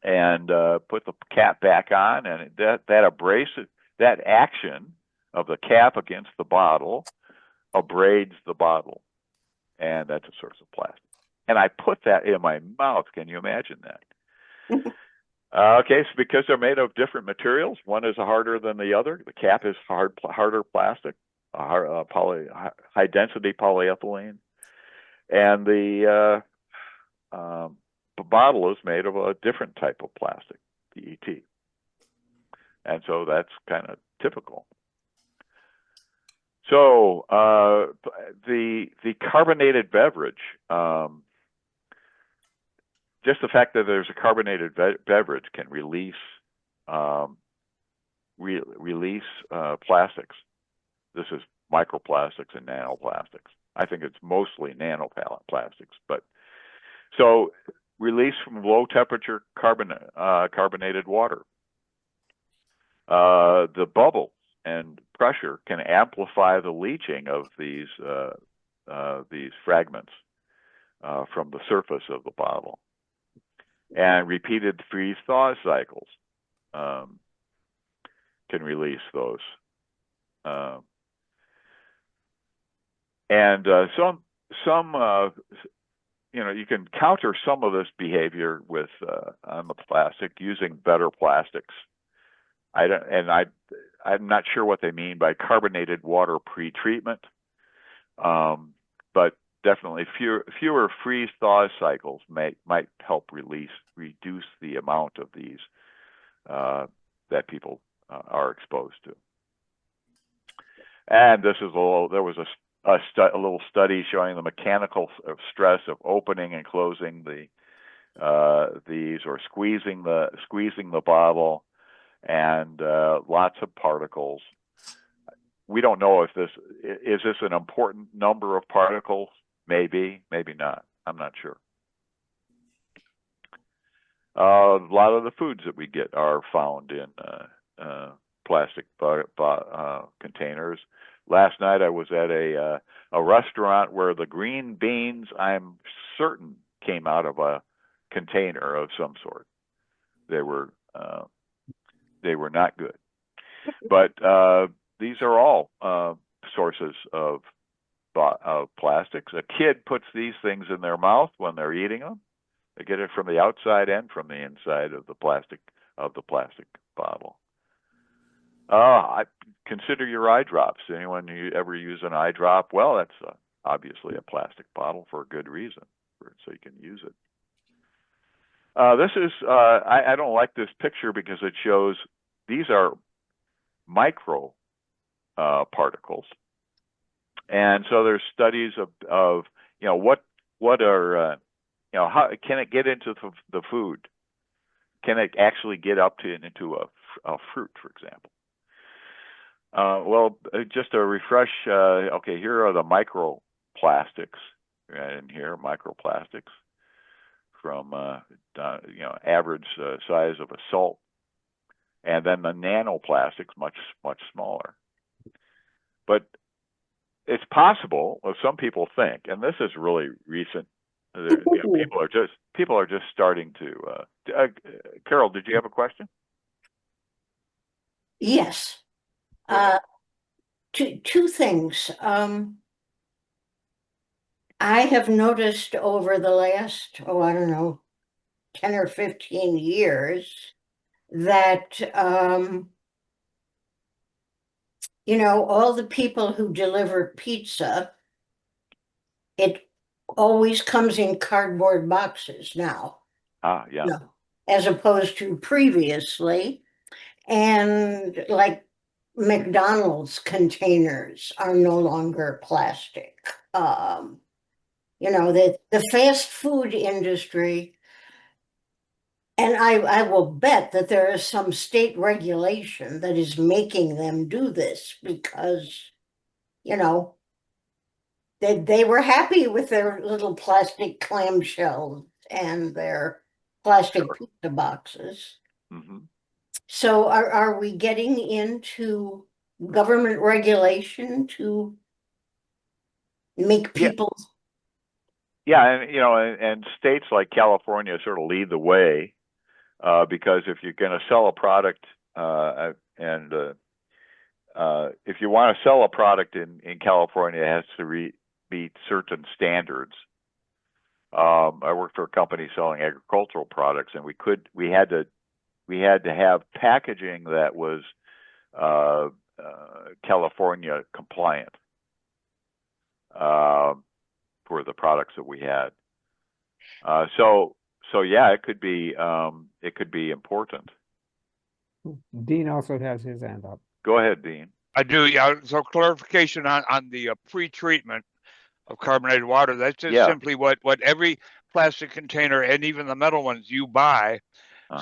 and put the cap back on, and that action of the cap against the bottle abrades the bottle, and that's a source of plastic. And I put that in my mouth. Can you imagine that? Okay, so because they're made of different materials, one is harder than the other. The cap is harder plastic, high density polyethylene, and the bottle is made of a different type of plastic, PET, and so that's kind of typical. So the carbonated beverage, just the fact that there's a carbonated beverage can release plastics. This is microplastics and nanoplastics. I think it's mostly nanoplastics, but so release from low temperature carbonated water. The bubbles and pressure can amplify the leaching of these fragments from the surface of the bottle. And repeated freeze-thaw cycles can release those. You can counter some of this behavior with on the plastic using better plastics. I'm not sure what they mean by carbonated water pretreatment, but definitely fewer freeze-thaw cycles might help reduce the amount of these that people are exposed to. And there was a little study showing the mechanical stress of opening and closing these, or squeezing the bottle, and lots of particles. We don't know if this is an important number of particles. Maybe not. I'm not sure. A lot of the foods that we get are found in plastic containers. Last night I was at a restaurant where the green beans, I'm certain, came out of a container of some sort. They were not good. But these are all sources of plastics. A kid puts these things in their mouth when they're eating them. They get it from the outside and from the inside of the plastic bottle. I consider your eye drops. Anyone who ever use an eye drop? Well, that's obviously a plastic bottle for a good reason, so you can use it. This is I don't like this picture because it shows these are micro particles, and so there's studies of what are how can it get into the food? Can it actually get into a fruit, for example? Well, just to refresh, okay, here are the microplastics, and here microplastics from average size of a salt, and then the nanoplastics much smaller. But it's possible, well, some people think, and this is really recent. People are just starting to. Carol, did you have a question? Yes. Two things. I have noticed over the last, I don't know, 10 or 15 years that, all the people who deliver pizza, it always comes in cardboard boxes now. Yeah. As opposed to previously. And like McDonald's containers are no longer plastic. The fast food industry, and I will bet that there is some state regulation that is making them do this because, they were happy with their little plastic clamshells and their plastic Sure. pizza boxes. Hmm. So are we getting into government regulation to make Yeah. people? Yeah, and and states like California sort of lead the way, because if you're going to sell a product, and if you want to sell a product in California, it has to meet certain standards. I worked for a company selling agricultural products, and we had to have packaging that was California compliant, for the products that we had. So yeah, it could be important. Dean also has his hand up. Go ahead, Dean. I do, yeah. So clarification on the pre-treatment of carbonated water. That's just Yeah. simply what every plastic container and even the metal ones you buy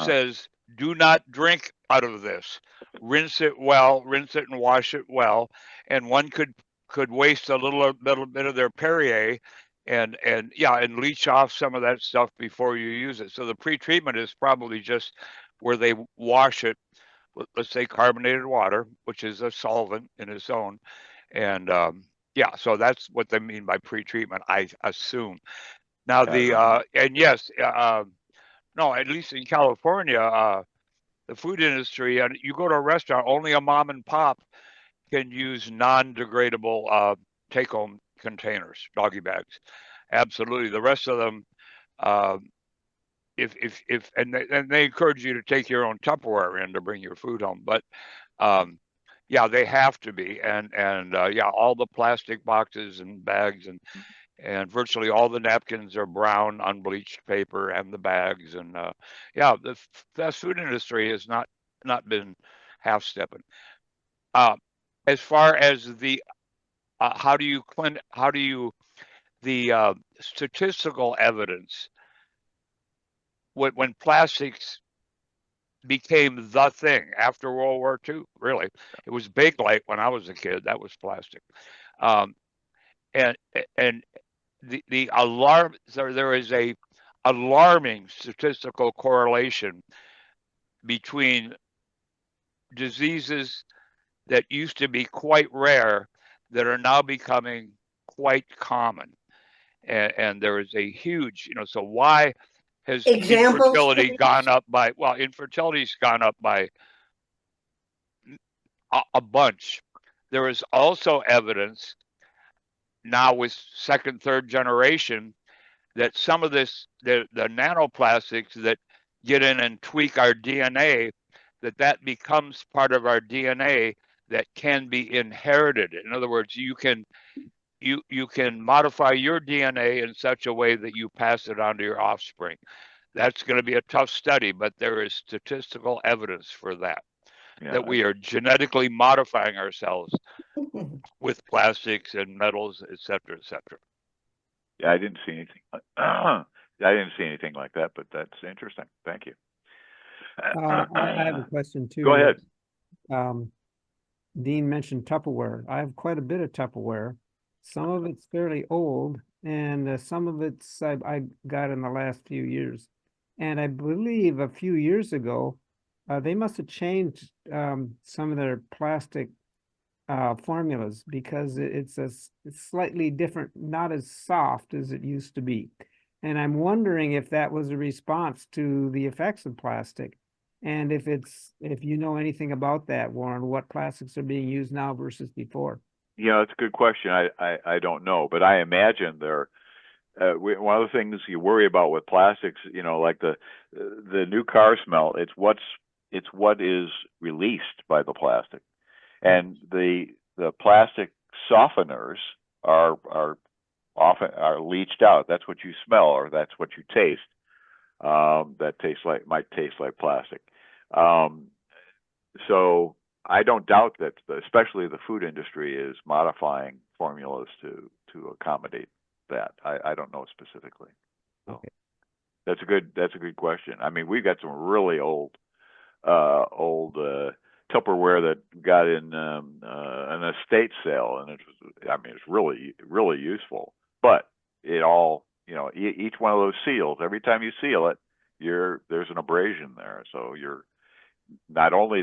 says, do not drink out of this. Rinse it well, rinse it and wash it well. And one could waste a little bit of their Perrier and leach off some of that stuff before you use it. So the pre-treatment is probably just where they wash it, let's say carbonated water, which is a solvent in its own. And yeah, so that's what they mean by pre-treatment, I assume. Now and yes, no, at least in California, the food industry, and you go to a restaurant, only a mom and pop can use non-degradable take-home containers, doggy bags. Absolutely. The rest of them, and they encourage you to take your own Tupperware in to bring your food home, but yeah, they have to be, and yeah, all the plastic boxes and bags and virtually all the napkins are brown unbleached paper, and the bags, and yeah, the fast food industry has not been half stepping. As far as the the statistical evidence when plastics became the thing after World War II, really, it was Bakelite when I was a kid. That was plastic, and the alarm. There is a alarming statistical correlation between diseases that used to be quite rare that are now becoming quite common, and there is a huge, so why has infertility gone up by? Well, infertility's gone up by a bunch. There is also evidence now with second, third generation that some of this, the nanoplastics that get in and tweak our DNA, that becomes part of our DNA that can be inherited. In other words, you can modify your DNA in such a way that you pass it on to your offspring. That's going to be a tough study, but there is statistical evidence for that. Yeah, that we are genetically modifying ourselves with plastics and metals, et cetera, et cetera. Yeah, I didn't see anything. I didn't see anything like that, but that's interesting. Thank you. I have a question too. Go ahead. Dean mentioned Tupperware. I have quite a bit of Tupperware. Some of it's fairly old, and some of it's I got in the last few years. And I believe a few years ago, they must have changed some of their plastic formulas, because it's slightly different, not as soft as it used to be. And I'm wondering if that was a response to the effects of plastic. And if you know anything about that, Warren, what plastics are being used now versus before? Yeah, that's a good question. I don't know, but I imagine they're one of the things you worry about with plastics, like the new car smell. It's what is released by the plastic, and the plastic softeners are often leached out. That's what you smell, or that's what you taste. That might taste like plastic. So I don't doubt that, especially the food industry is modifying formulas to accommodate that. I don't know specifically. So okay. That's a good question. I mean, we've got some really old Tupperware that got in an estate sale, and it's really useful. But it all, each one of those seals, every time you seal it, there's an abrasion there. So you're not only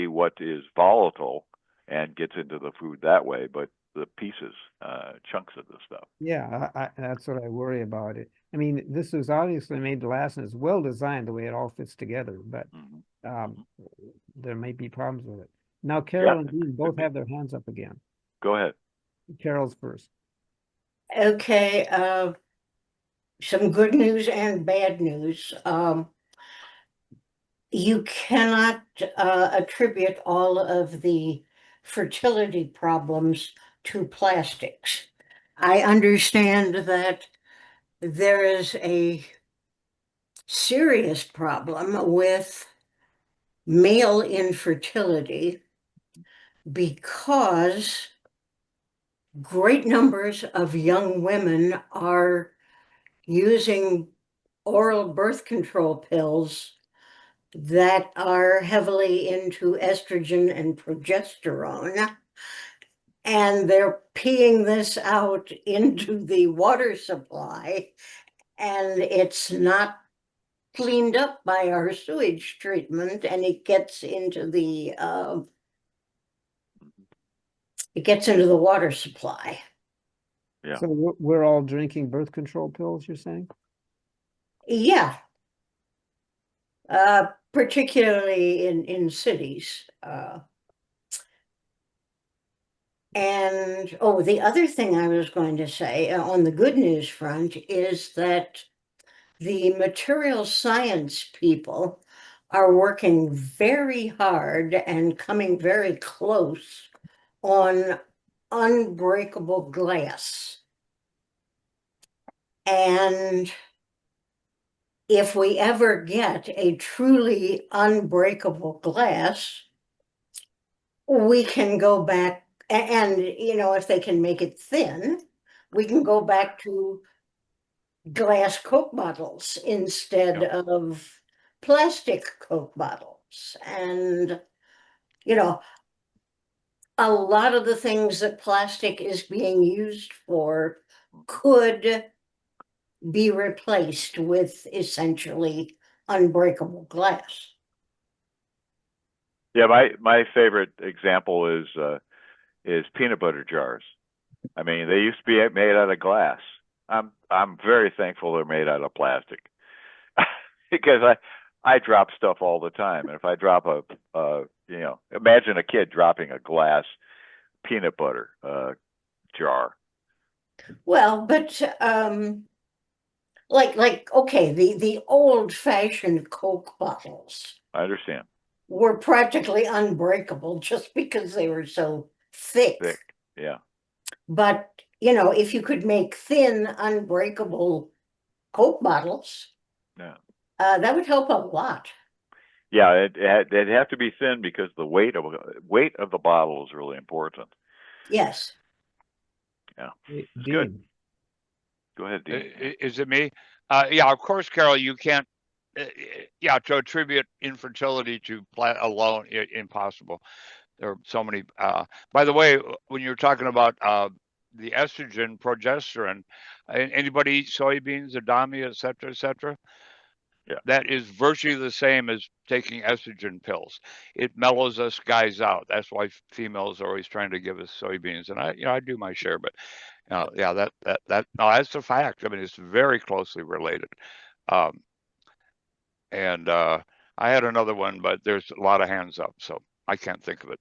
what is volatile and gets into the food that way, but the pieces, chunks of the stuff. Yeah, that's what I worry about it. I mean, this was obviously made to last and it's well designed the way it all fits together, but there might be problems with it. Now, Carol and Dean both have their hands up again. Go ahead. Carol's first. Okay, some good news and bad news. You cannot attribute all of the fertility problems to plastics. I understand that there is a serious problem with male infertility because great numbers of young women are using oral birth control pills that are heavily into estrogen and progesterone, and they're peeing this out into the water supply, and it's not cleaned up by our sewage treatment, and it gets into the water supply. Yeah. So we're all drinking birth control pills, you're saying? Yeah. Particularly in cities. And the other thing I was going to say on the good news front is that the material science people are working very hard and coming very close on unbreakable glass. And if we ever get a truly unbreakable glass, we can go back and, if they can make it thin, we can go back to glass Coke bottles instead of plastic Coke bottles. And, a lot of the things that plastic is being used for could be replaced with essentially unbreakable glass. Yeah, my favorite example is peanut butter jars. I mean, they used to be made out of glass. I'm very thankful they're made out of plastic because I drop stuff all the time, and if I drop imagine a kid dropping a glass peanut butter jar. Well, but okay, the old-fashioned Coke bottles I understand. were practically unbreakable just because they were so thick. Yeah. But if you could make thin, unbreakable Coke bottles, that would help a lot. Yeah, it'd have to be thin because the weight of the bottle is really important. Yes. Yeah. Dean. Good. Go ahead, Dean. Is it me? Yeah, of course, Carol, you can't, to attribute infertility to plant alone, impossible. There are so many, by the way, when you're talking about the estrogen, progesterone, anybody eat soybeans, edamame, et cetera, yeah, that is virtually the same as taking estrogen pills. It mellows us guys out. That's why females are always trying to give us soybeans, and I do my share, but that's a fact. I mean, it's very closely related. And I had another one, but there's a lot of hands up, so I can't think of it.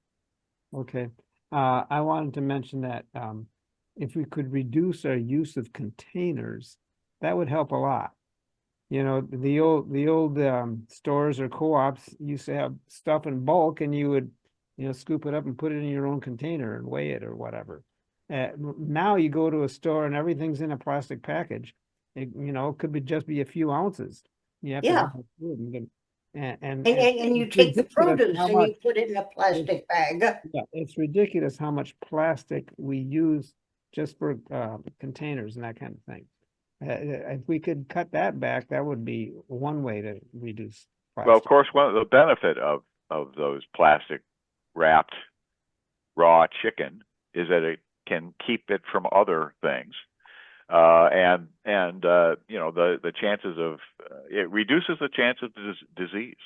Okay. I wanted to mention that if we could reduce our use of containers, that would help a lot. The old stores or co-ops used to have stuff in bulk, and you would, scoop it up and put it in your own container and weigh it or whatever. Now you go to a store and everything's in a plastic package. It could just be a few ounces. You have to food and you take the produce and you put it in a plastic bag. Yeah, it's ridiculous how much plastic we use just for containers and that kind of thing. If we could cut that back, that would be one way to reduce plastic. Well, of course, one of the benefit of those plastic wrapped raw chicken is that it can keep it from other things. And you know, the chances of it reduces the chance of disease.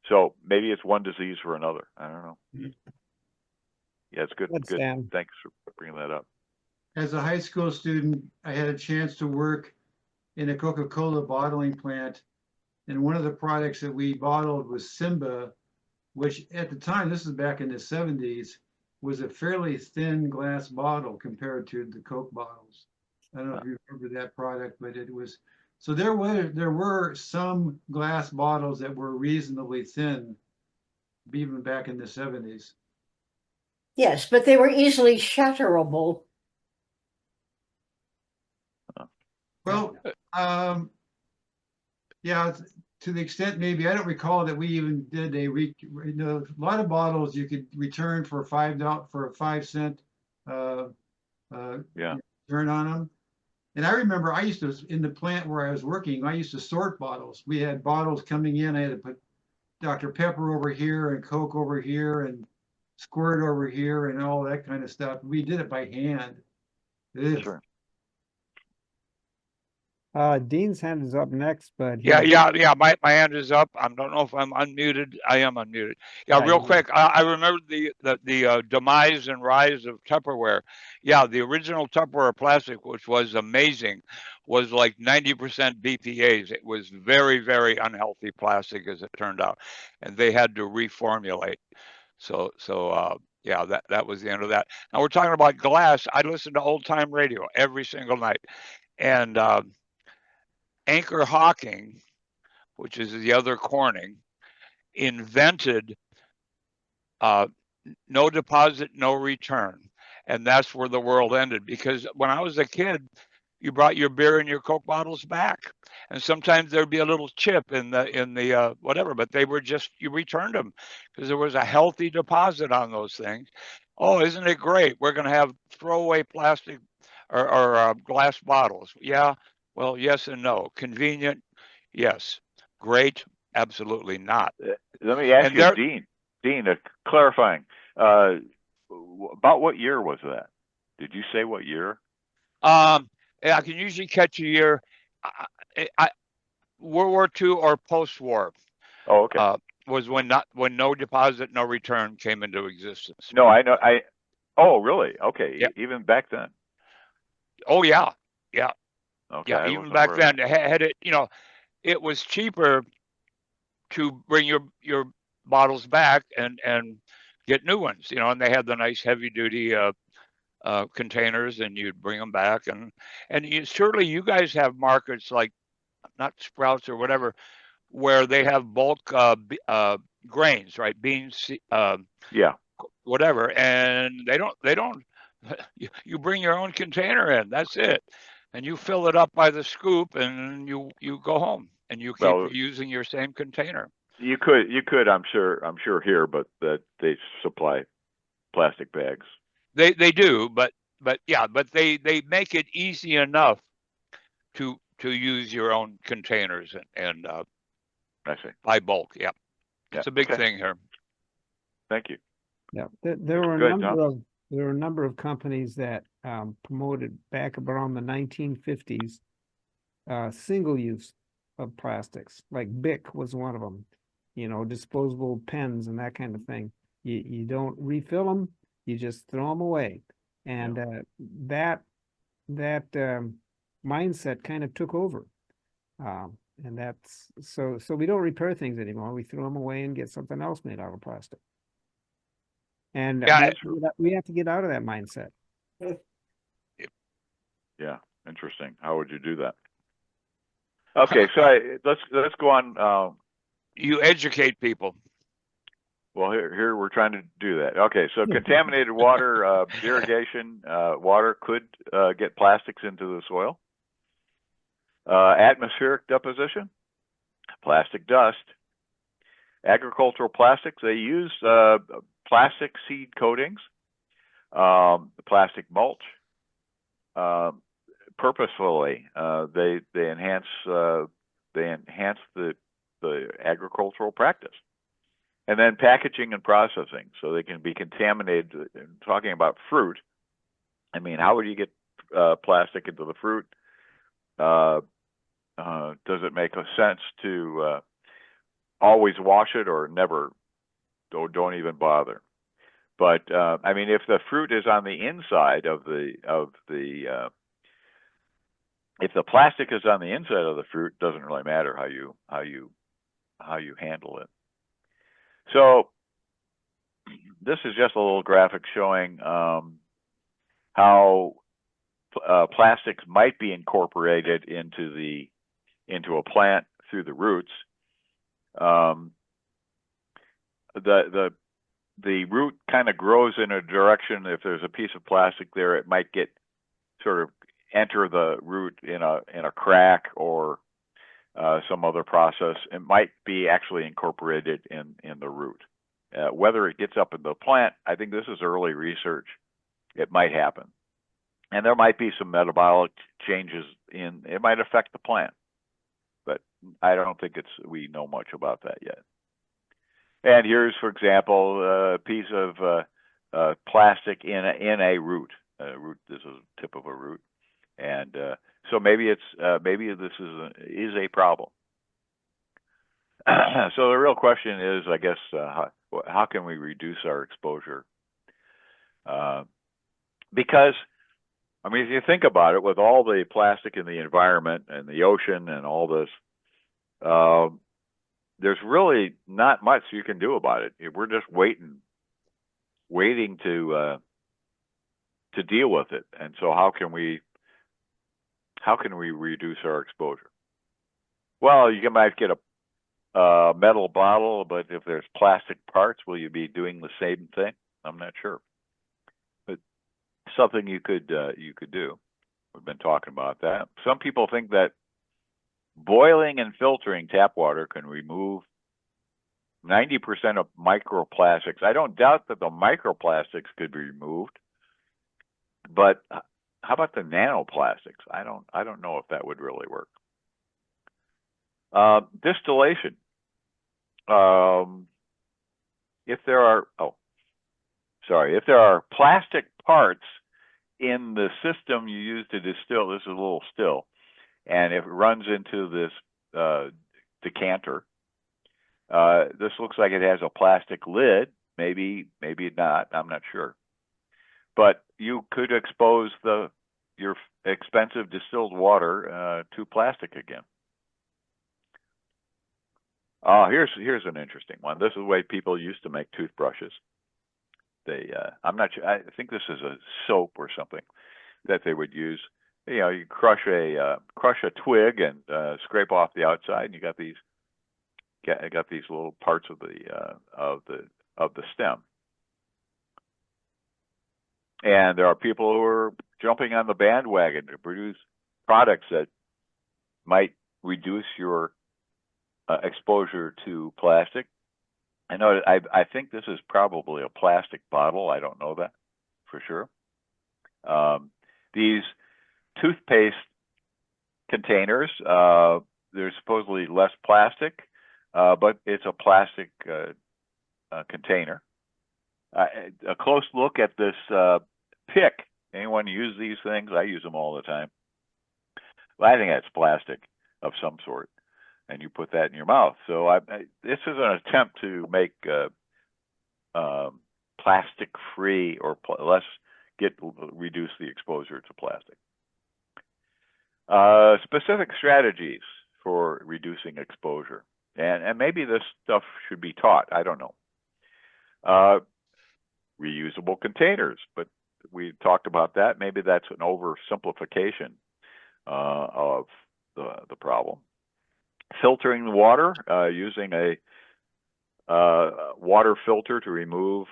So maybe it's one disease for another. I don't know. Yeah, it's good. Good, Good. Stan. Thanks for bringing that up. As a high school student, I had a chance to work in a Coca-Cola bottling plant. And one of the products that we bottled was Simba, which at the time, this is back in the 70s, was a fairly thin glass bottle compared to the Coke bottles. I don't know if you remember that product, but it was, so there were some glass bottles that were reasonably thin, even back in the 70s. Yes, but they were easily shatterable. Well, yeah, to the extent maybe, I don't recall that we even did a lot of bottles you could return for $5 for a 5-cent Yeah. return on them. And I remember I used to, in the plant where I was working, I used to sort bottles. We had bottles coming in. I had to put Dr. Pepper over here and Coke over here and Squirt over here and all that kind of stuff. We did it by hand. Sure. Dean's hand is up next, but Yeah. My hand is up. I don't know if I'm unmuted. I am unmuted. Yeah, Yeah, real you quick. I remember the demise and rise of Tupperware. Yeah, the original Tupperware plastic, which was amazing, was like 90% BPA's. It was very, very unhealthy plastic, as it turned out, and they had to reformulate. So yeah, that was the end of that. Now we're talking about glass. I listen to old time radio every single night, and Anchor Hawking, which is the other Corning, invented no deposit, no return. And that's where the world ended. Because when I was a kid, you brought your beer and your Coke bottles back. And sometimes there'd be a little chip in the whatever, but they were just, you returned them because there was a healthy deposit on those things. Oh, isn't it great? We're going to have throwaway plastic or glass bottles. Yeah. Well, yes and no. Convenient. Yes. Great. Absolutely not. Let me ask And you, there, Dean, clarifying. About what year was that? Did you say what year? I can usually catch a year. World War II or post-war. Oh, okay. Was when no deposit, no return came into existence. No, I know. Oh, really? Okay. Yeah. Even back then. Oh yeah. Okay. Yeah. I Even wasn't back aware of then, had it, it was cheaper to bring your bottles back and get new ones, and they had the nice heavy duty containers, and you'd bring them back, and surely you guys have markets like not Sprouts or whatever, where they have bulk grains, right? Beans, Yeah. whatever, and they don't. You bring your own container in. That's it, and you fill it up by the scoop, and you go home, and you keep using your same container. You could. I'm sure here, but that they supply plastic bags. They do, but they make it easy enough to use your own containers and I see. buy bulk. Yeah, it's a big thing here. Thank you. Yeah, there were a number of companies that promoted back around the 1950s single use of plastics. Like Bic was one of them. Disposable pens and that kind of thing. You don't refill them, you just throw them away. And that mindset kind of took over. And that's so we don't repair things anymore. We throw them away and get something else made out of plastic. And we have to get out of that mindset. Yeah, interesting. How would you do that? Okay, so let's go on. You educate people. Well, here we're trying to do that. Okay, so contaminated water, irrigation water could get plastics into the soil. Atmospheric deposition, plastic dust. Agricultural plastics, they use plastic seed coatings, plastic mulch, purposefully. They enhance the agricultural practice. And then packaging and processing, so they can be contaminated. Talking about fruit, I mean, how would you get plastic into the fruit? Does it make sense to always wash it or never? Don't even bother. But I mean, if the fruit is on the inside of the if the plastic is on the inside of the fruit, it doesn't really matter how you handle it. So this is just a little graphic showing how plastics might be incorporated into a plant through the roots. The root kind of grows in a direction. If there's a piece of plastic there, it might get sort of enter the root in a crack or some other process. It might be actually incorporated in the root. Whether it gets up in the plant, I think this is early research. It might happen, and there might be some metabolic changes it might affect the plant, but I don't think we know much about that yet. And here's, for example, a piece of plastic in a root. This is a tip of a root, and so maybe this is a problem. So the real question is, I guess, how can we reduce our exposure? Because, I mean, if you think about it, with all the plastic in the environment and the ocean and all this, there's really not much you can do about it. We're just waiting to deal with it. And so how can we reduce our exposure? Well, you might get a metal bottle, but if there's plastic parts, will you be doing the same thing? I'm not sure, but something you could do. We've been talking about that. Some people think that boiling and filtering tap water can remove 90% of microplastics. I don't doubt that the microplastics could be removed, but how about the nanoplastics? I don't know if that would really work. Distillation. If there are plastic parts in the system you use to distill, this is a little still, and if it runs into this decanter, this looks like it has a plastic lid. Maybe not. I'm not sure. But you could expose your expensive distilled water to plastic again. Here's an interesting one. This is the way people used to make toothbrushes. I'm not sure. I think this is a soap or something that they would use. You know, you crush a twig and scrape off the outside, and you got these little parts of the stem. And there are people who are jumping on the bandwagon to produce products that might reduce your exposure to plastic. I think this is probably a plastic bottle. I don't know that for sure. These toothpaste containers, there's supposedly less plastic, but it's a plastic container. A close look at this pick. Anyone use these things? I use them all the time. Well, I think that's plastic of some sort, and you put that in your mouth. So this is an attempt to make plastic-free or reduce the exposure to plastic. Specific strategies for reducing exposure, and maybe this stuff should be taught. I don't know. Reusable containers, but we talked about that. Maybe that's an oversimplification of the problem. Filtering the water, using a water filter to remove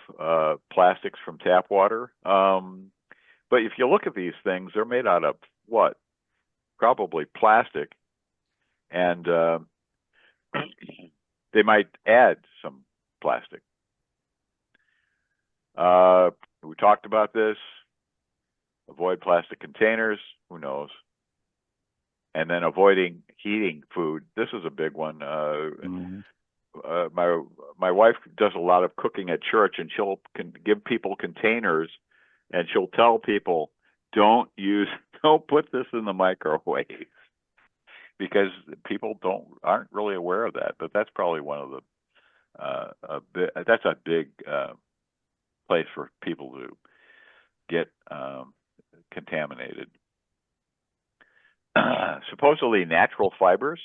plastics from tap water. But if you look at these things, they're made out of what? Probably plastic, and they might add some plastic. We talked about this. Avoid plastic containers. Who knows? And then avoiding heating food. This is a big one. my wife does a lot of cooking at church, and she'll give people containers, and she'll tell people, don't put this in the microwave, because people aren't really aware of that. But that's probably one of the that's a big place for people to get contaminated. Supposedly natural fibers.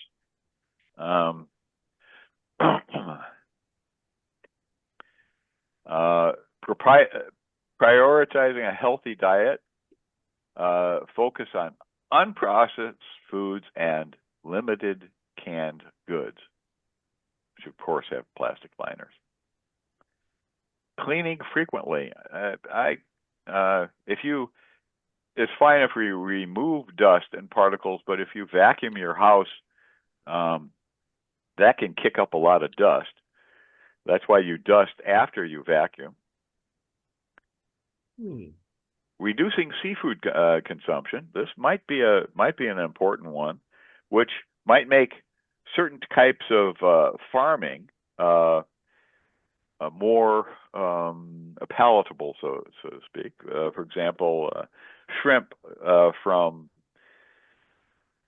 Prioritizing a healthy diet, focus on unprocessed foods and limited canned goods, which of course have plastic liners. Cleaning frequently. It's fine if you remove dust and particles, but if you vacuum your house, that can kick up a lot of dust. That's why you dust after you vacuum. Reducing seafood consumption. This might be an important one, which might make certain types of farming more palatable, so to speak. For example, shrimp from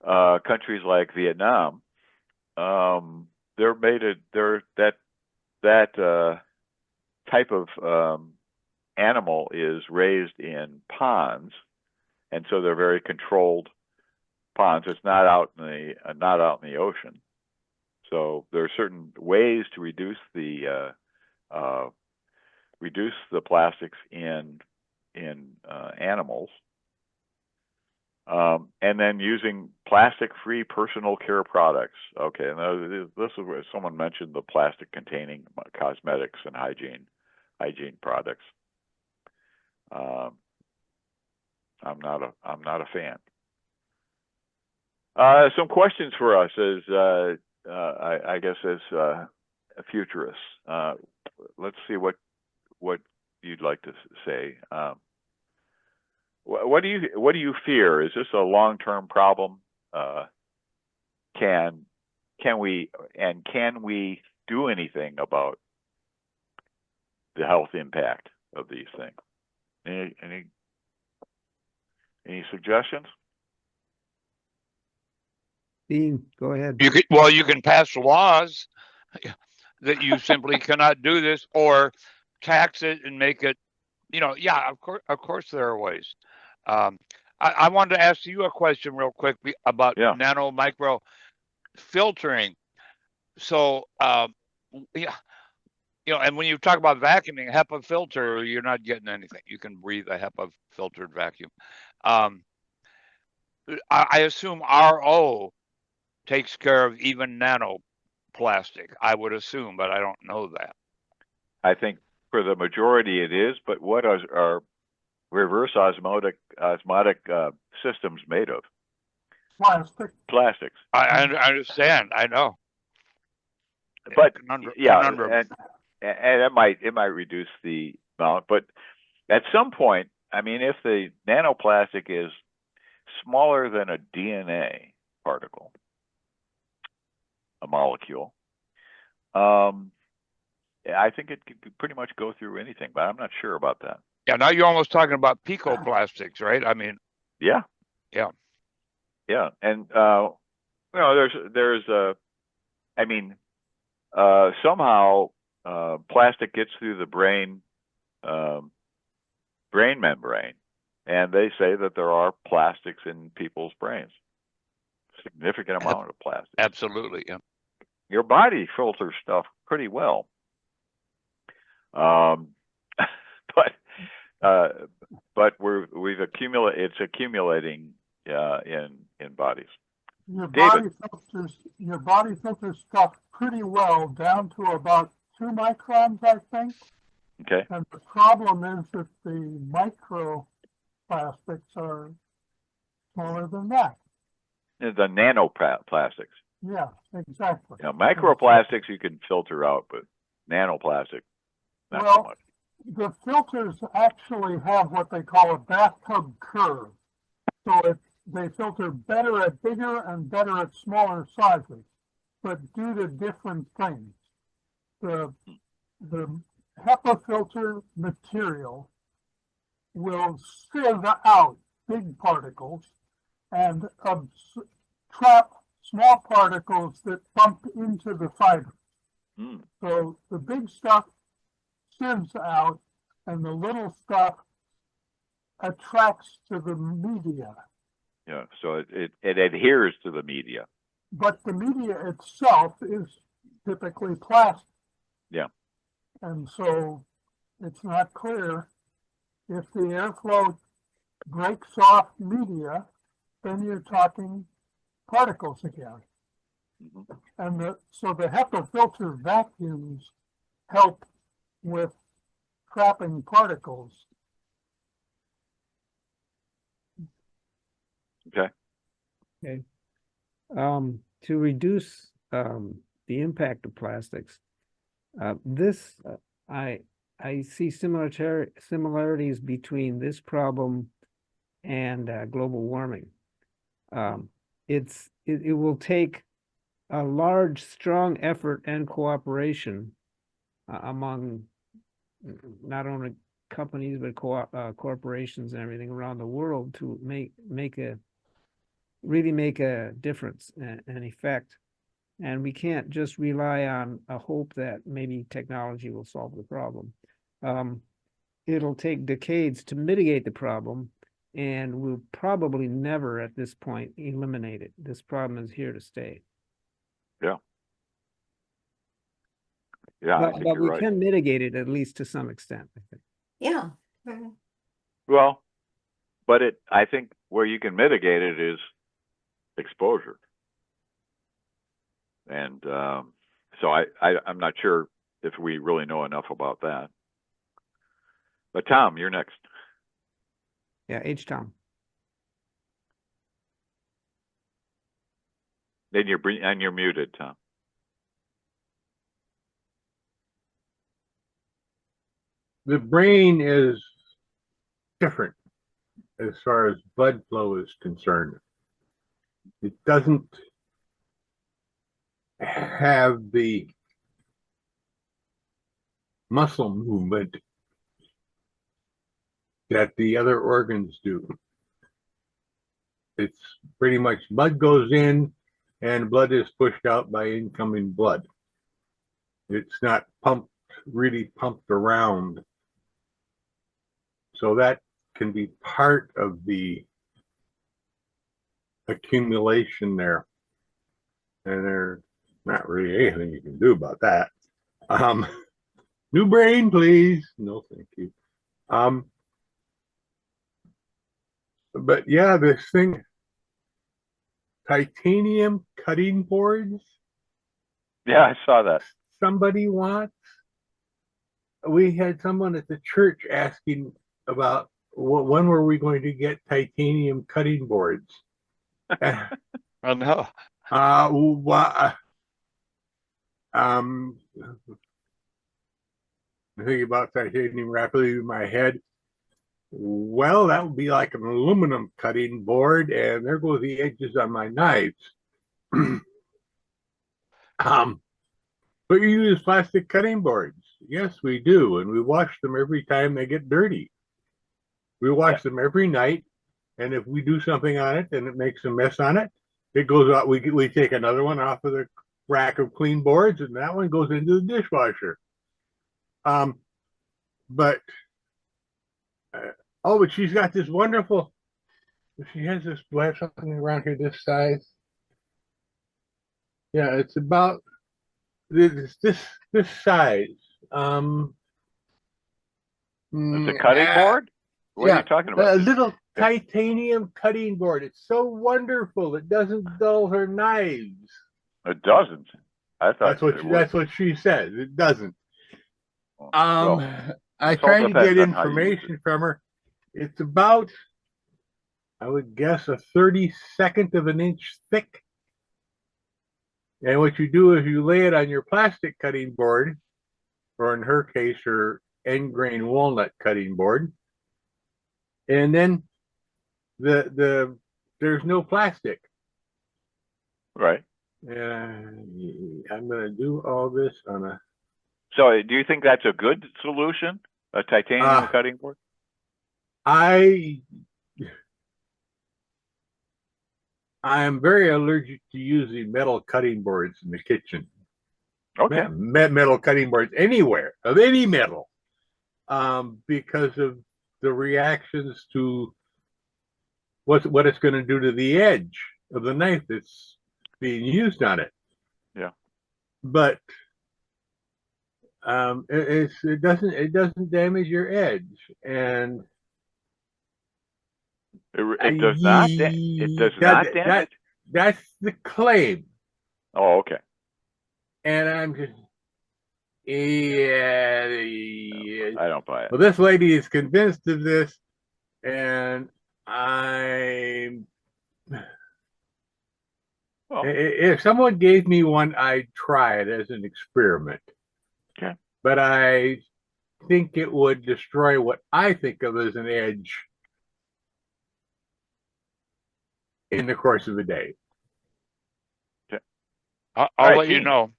countries like Vietnam. That type of animal is raised in ponds, and so they're very controlled ponds. It's not out in the ocean. So there are certain ways to reduce the plastics in animals, and then using plastic-free personal care products. Okay, and this is where someone mentioned the plastic-containing cosmetics and hygiene products. I'm not a fan. Some questions for us as I guess as futurists. Let's see what you'd like to say. What do you fear? Is this a long-term problem? Can we do anything about the health impact of these things? Any suggestions? Dean, go ahead. You can pass laws that you simply cannot do this, or tax it and make it, yeah, of course there are ways. I wanted to ask you a question real quick about nano micro filtering. So, yeah, and when you talk about vacuuming, HEPA filter, you're not getting anything. You can breathe a HEPA filtered vacuum. I assume RO takes care of even nanoplastic. I would assume, but I don't know that. I think for the majority it is, but what are reverse osmotic systems made of? Plastics. I understand. I know. But and it might reduce the amount, but at some point, I mean, if the nanoplastic is smaller than a DNA particle, a molecule, I think it could pretty much go through anything, but I'm not sure about that. Yeah, now you're almost talking about picoplastics, right? I mean, yeah, and somehow plastic gets through the brain membrane, and they say that there are plastics in people's brains, significant amount of plastic. Absolutely, yeah. Your body filters stuff pretty well, but it's accumulating in bodies. Your body filters stuff pretty well down to about 2 microns, I think. Okay. And the problem is that the microplastics are smaller than that. The nanoplastics. Yeah, exactly. Microplastics you can filter out, but nanoplastic, not so much. The filters actually have what they call a bathtub curve. So they filter better at bigger and better at smaller sizes, but due to different things. the HEPA filter material will sieve out big particles and trap small particles that bump into the fiber. Hmm. So the big stuff sieves out and the little stuff attracts to the media. Yeah, so it adheres to the media. But the media itself is typically plastic. Yeah. And so it's not clear if the airflow breaks off media, then you're talking particles again. Mhm. And so the HEPA filter vacuums help with trapping particles. Okay. Okay. To reduce the impact of plastics, I see similarities between this problem and global warming. It will take a large, strong effort and cooperation among not only companies but corporations and everything around the world to really make a difference and effect. And we can't just rely on a hope that maybe technology will solve the problem. It'll take decades to mitigate the problem, and we'll probably never at this point eliminate it. This problem is here to stay. Yeah. Yeah, I think But you're we right. can mitigate it at least to some extent, I think. Yeah. Well, but I think where you can mitigate it is exposure. And so I'm not sure if we really know enough about that. But Tom, you're next. Yeah, Tom. Then you're muted, Tom. The brain is different as far as blood flow is concerned. It doesn't have the muscle movement that the other organs do. It's pretty much blood goes in and blood is pushed out by incoming blood. It's not really pumped around. So that can be part of the accumulation there. And there's not really anything you can do about that. New brain, please. No, thank you. But yeah, this thing, titanium cutting boards. Yeah, I saw that. Somebody wants. We had someone at the church asking about when were we going to get titanium cutting boards. I know. Thinking about titanium rapidly in my head. Well, that would be like an aluminum cutting board, and there go the edges on my knives. But you use plastic cutting boards. Yes, we do, and we wash them every time they get dirty. We wash them every night, and if we do something on it and it makes a mess on it, it goes out. We take another one off of the rack of clean boards, and that one goes into the dishwasher. But she's got this wonderful. She has this glass something around here this size. Yeah, it's about this size. It's a cutting board? What are you talking about? A little titanium cutting board. It's so wonderful. It doesn't dull her knives. It doesn't. I thought that's what she says. It doesn't. Well, I tried to get information from her. It's about, I would guess, a 32nd of an inch thick. And what you do is you lay it on your plastic cutting board, or in her case, her end grain walnut cutting board. And then there's no plastic. Right. I'm going to do all this on a So do you think that's a good solution? A titanium cutting board? I am very allergic to using metal cutting boards in the kitchen. Okay. Metal cutting boards anywhere of any metal, because of the reactions to what it's going to do to the edge of the knife that's being used on it. Yeah. But it doesn't damage your edge, and it does not. It does not damage. That's the claim. Oh, okay. And I'm just, yeah. I don't buy it. Well, this lady is convinced of this, and I'm. Well, if someone gave me one, I'd try it as an experiment. Okay. But I think it would destroy what I think of as an edge in the course of a day. I'll let you know.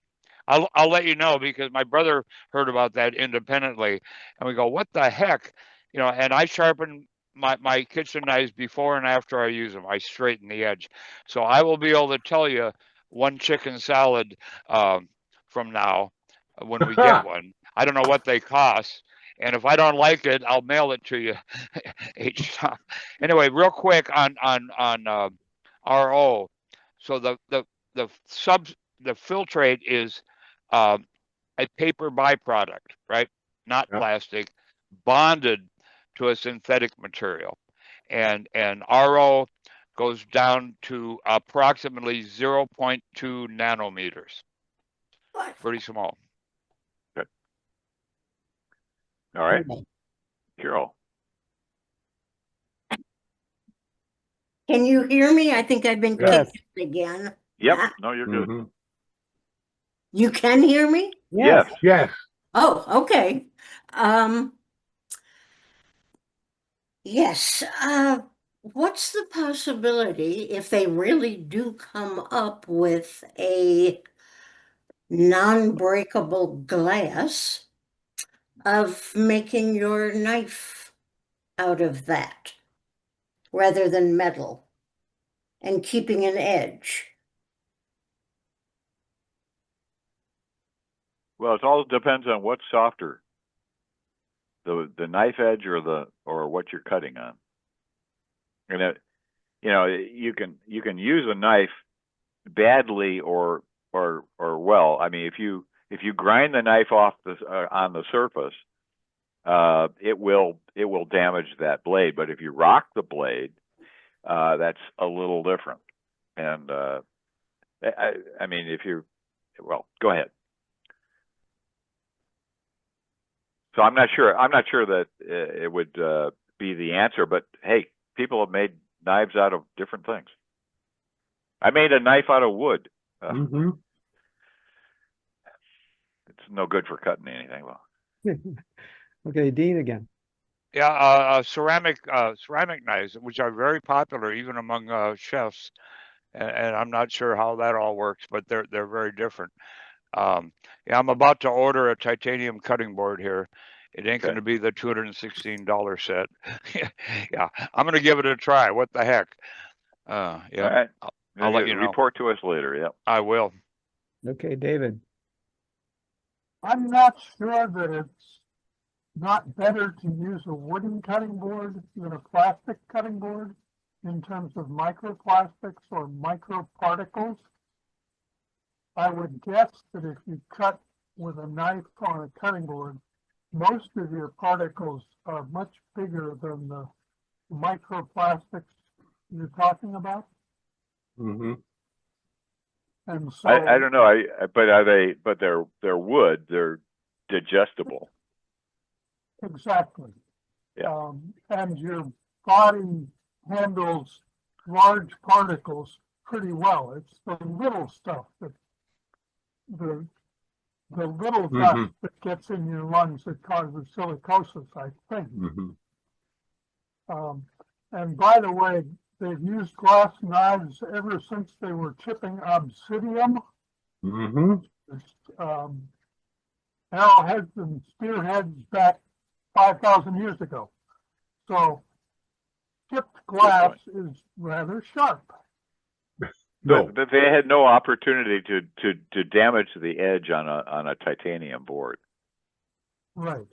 I'll let you know, because my brother heard about that independently, and we go, what the heck? You know, and I sharpen my kitchen knives before and after I use them. I straighten the edge. So I will be able to tell you one chicken salad from now when we get one. I don't know what they cost. And if I don't like it, I'll mail it to you each time. Anyway, real quick on RO. So the filtrate is a paper byproduct, right? Not plastic, bonded to a synthetic material. And RO goes down to approximately 0.2 nanometers. Pretty small. Good. All right. Carol. Can you hear me? I think I've been Yes. kicked again. Yep. No, you're good. Mm-hmm. You can hear me? Yes. Yes. Oh, okay. Yes. What's the possibility, if they really do come up with a non-breakable glass, of making your knife out of that rather than metal and keeping an edge? Well, it all depends on what's softer, the knife edge or what you're cutting on. And you can use a knife badly or well. I mean, if you grind the knife off on the surface, it will damage that blade. But if you rock the blade, that's a little different. And I mean, go ahead. So I'm not sure that it would be the answer, but hey, people have made knives out of different things. I made a knife out of wood. Mm-hmm. It's no good for cutting anything. Well, Okay, Dean again. Yeah, ceramic knives, which are very popular even among chefs, and I'm not sure how that all works, but they're very different. Yeah, I'm about to order a titanium cutting board here. It ain't going to be the $216 set. Yeah, I'm going to give it a try. What the heck? Yeah. All right. I'll let you know. Report to us later. Yep. I will. Okay, David. I'm not sure that it's not better to use a wooden cutting board than a plastic cutting board in terms of microplastics or microparticles. I would guess that if you cut with a knife on a cutting board, most of your particles are much bigger than the microplastics you're talking about. Mm-hmm. And so I don't know. But are they? But they're wood. They're digestible. exactly. Yeah. And your body handles large particles pretty well. It's the little stuff that the little dust that gets in your lungs that causes silicosis, I think. Mm-hmm. And by the way, they've used glass knives ever since they were chipping obsidian. Mm-hmm. arrowheads and spearheads back 5,000 years ago. So chipped glass is rather sharp. No, But they had no opportunity to damage the edge on a titanium board. Right.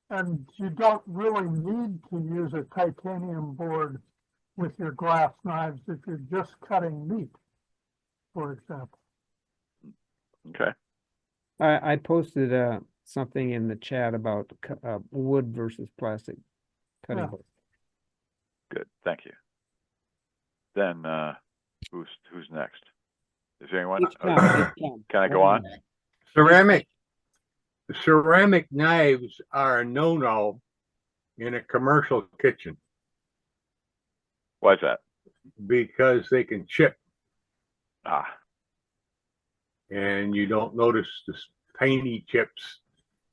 And you don't really need to use a titanium board with your glass knives if you're just cutting meat, for example. Okay. I posted something in the chat about wood versus plastic cutting Yeah. board. Good. Thank you. Then who's next? Is there anyone? It's Tom. Can I go on? ceramic knives are a no-no in a commercial kitchen Why is that? because they can chip, Ah, and you don't notice the tiny chips,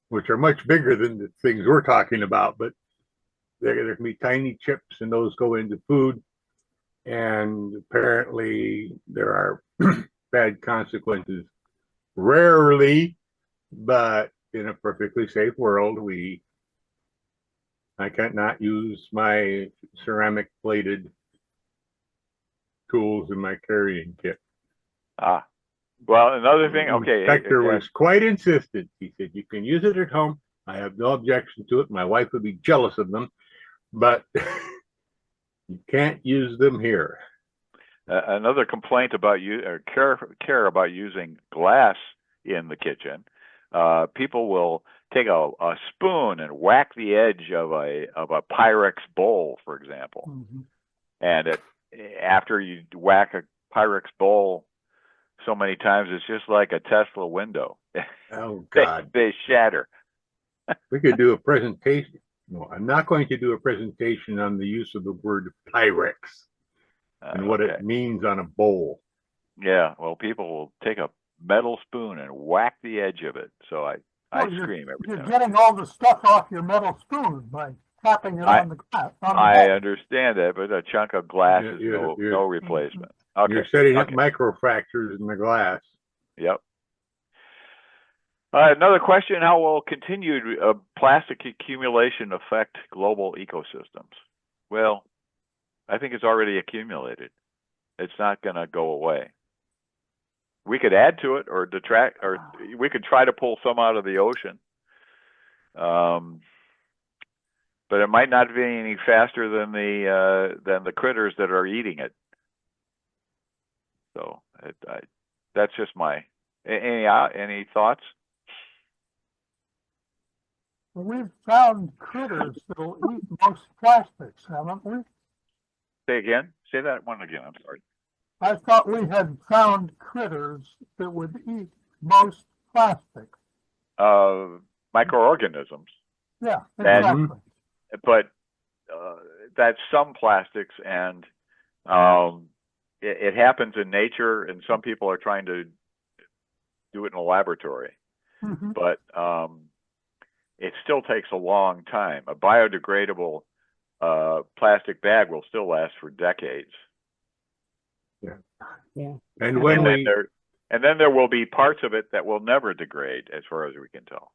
which are much bigger than the things we're talking about, but there can be tiny chips, and those go into food, and apparently there are bad consequences. Rarely, but in a perfectly safe world, I can't not use my ceramic plated tools in my carrying kit. ah. Well, another thing. Okay. The inspector was quite insistent. He said, "You can use it at home. I have no objection to it. My wife would be jealous of them, but you can't use them here." Another complaint about you or care about using glass in the kitchen. People will take a spoon and whack the edge of a Pyrex bowl, for example, and after you whack a Pyrex bowl so many times, it's just like a Tesla window. Oh God! They shatter. We could do a presentation. No, I'm not going to do a presentation on the use of the word Pyrex and what it means on a bowl. Yeah, well, people will take a metal spoon and whack the edge of it. So I scream every time. You're getting all the stuff off your metal spoon by tapping it on the glass. I understand that, but a chunk of glass is no replacement. Okay. You're setting up microfractures in the glass. Yep. Another question: how will continued plastic accumulation affect global ecosystems? Well, I think it's already accumulated. It's not going to go away. We could add to it or detract, or we could try to pull some out of the ocean. But it might not be any faster than the critters that are eating it. So that's just my any thoughts? We've found critters that'll eat most plastics, haven't we? Say again. Say that one again. I'm sorry. I thought we had found critters that would eat most plastics. Microorganisms. Yeah, exactly. But that's some plastics, and it happens in nature, and some people are trying to do it in a laboratory. But it still takes a long time. A biodegradable plastic bag will still last for decades. Yeah. And then there will be parts of it that will never degrade, as far as we can tell.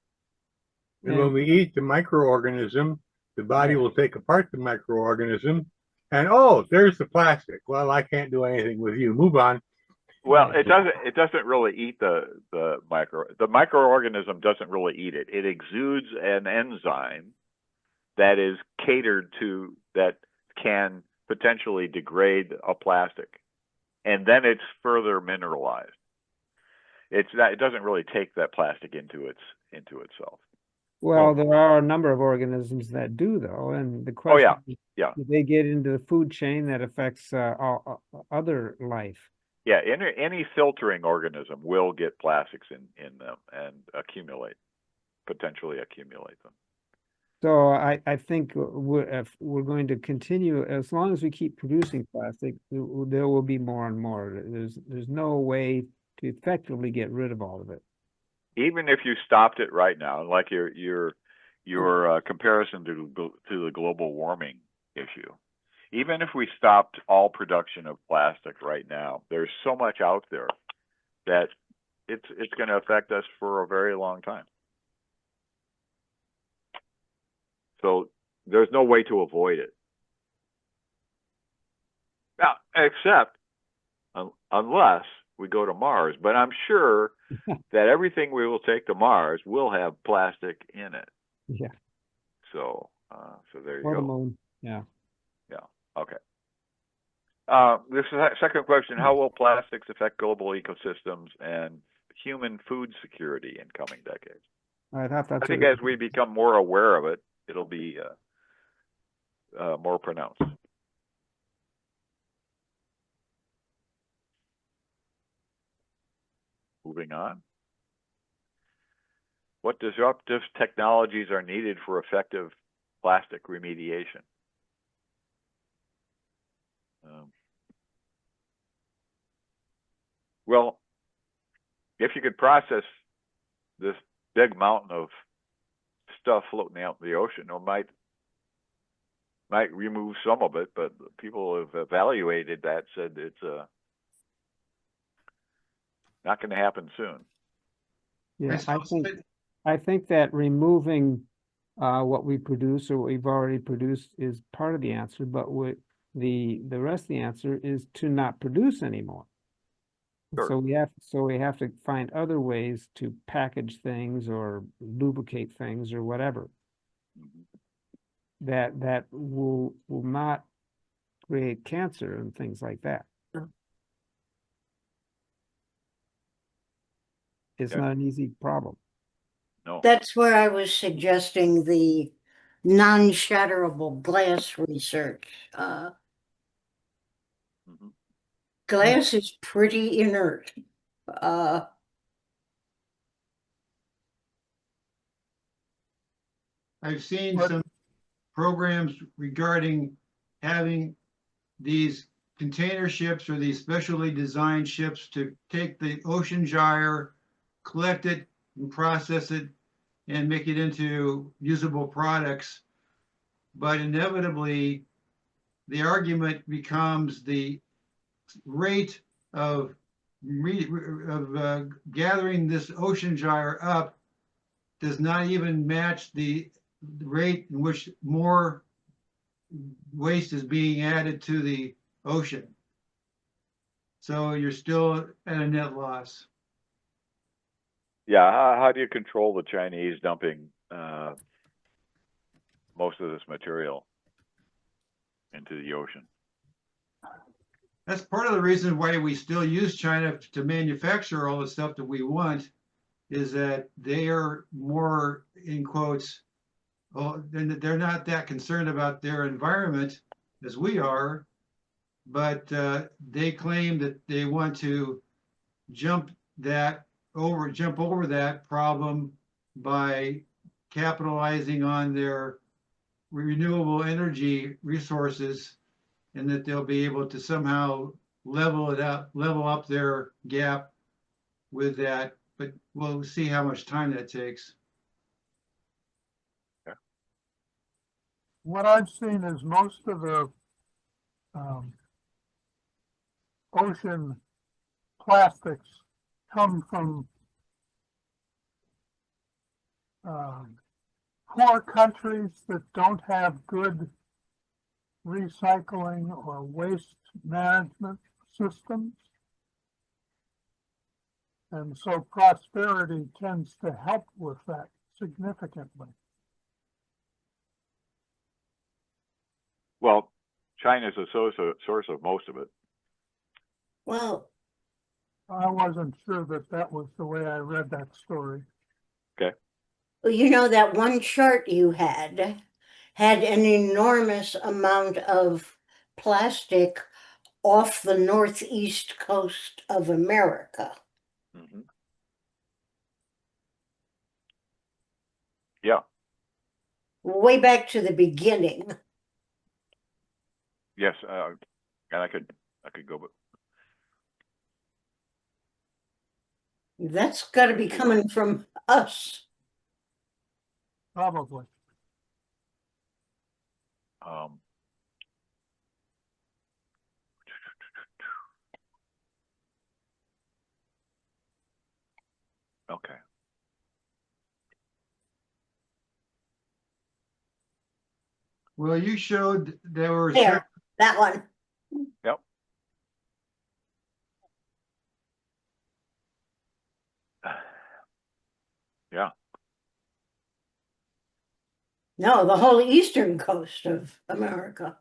And when we eat the microorganism, the body will take apart the microorganism, and there's the plastic. Well, I can't do anything with you. Move on. Well, it doesn't really eat the microorganism doesn't really eat it. It exudes an enzyme that is catered to, that can potentially degrade a plastic, and then it's further mineralized. It doesn't really take that plastic into itself. Well, there are a number of organisms that do, though, and the question is, do they get into the food chain that affects other life? Yeah, any filtering organism will get plastics in them and potentially accumulate them. So I think if we're going to continue, as long as we keep producing plastic, there will be more and more. There's no way to effectively get rid of all of it. Even if you stopped it right now, like your comparison to the global warming issue, even if we stopped all production of plastic right now, there's so much out there that it's going to affect us for a very long time. So there's no way to avoid it. Now, except unless we go to Mars. But I'm sure that everything we will take to Mars will have plastic in it. Yeah. So, so there you Or the go. moon. Yeah. Yeah. Okay. This is second question: how will plastics affect global ecosystems and human food security in coming decades? I thought that's I think as we become more aware of it, it'll be more pronounced. Moving on. What disruptive technologies are needed for effective plastic remediation? Well, if you could process this big mountain of stuff floating out in the ocean, it might remove some of it, but people have evaluated that, said it's not going to happen soon. Yeah, I think that removing what we produce or what we've already produced is part of the answer, but the rest of the answer is to not produce anymore. Sure. So we have to find other ways to package things or lubricate things or whatever that will not create cancer and things like that. It's not an easy problem. No. That's where I was suggesting the non-shatterable glass research. Glass is pretty inert. I've seen some programs regarding having these container ships or these specially designed ships to take the ocean gyre, collect it and process it and make it into usable products. But inevitably, the argument becomes the rate of gathering this ocean gyre up does not even match the rate in which more waste is being added to the ocean. So you're still at a net loss. Yeah, how do you control the Chinese dumping most of this material into the ocean? That's part of the reason why we still use China to manufacture all the stuff that we want, is that they are more, in quotes, they're not that concerned about their environment as we are, but they claim that they want to jump over that problem by capitalizing on their renewable energy resources, and that they'll be able to somehow level up their gap with that. But we'll see how much time that takes. What I've seen is most of the ocean plastics come from poor countries that don't have good recycling or waste management systems. And so prosperity tends to help with that significantly. Well, China's a source of most of it. Well, I wasn't sure that that was the way I read that story. Okay. you know, that one chart you had an enormous amount of plastic off the northeast coast of America. Mm-hmm. Yeah. Way back to the beginning. Yes, and I could go, but That's got to be coming from us. Probably. Okay. Well, you showed there were certain, There, that one. Yep. Yeah. No, the whole eastern coast of America.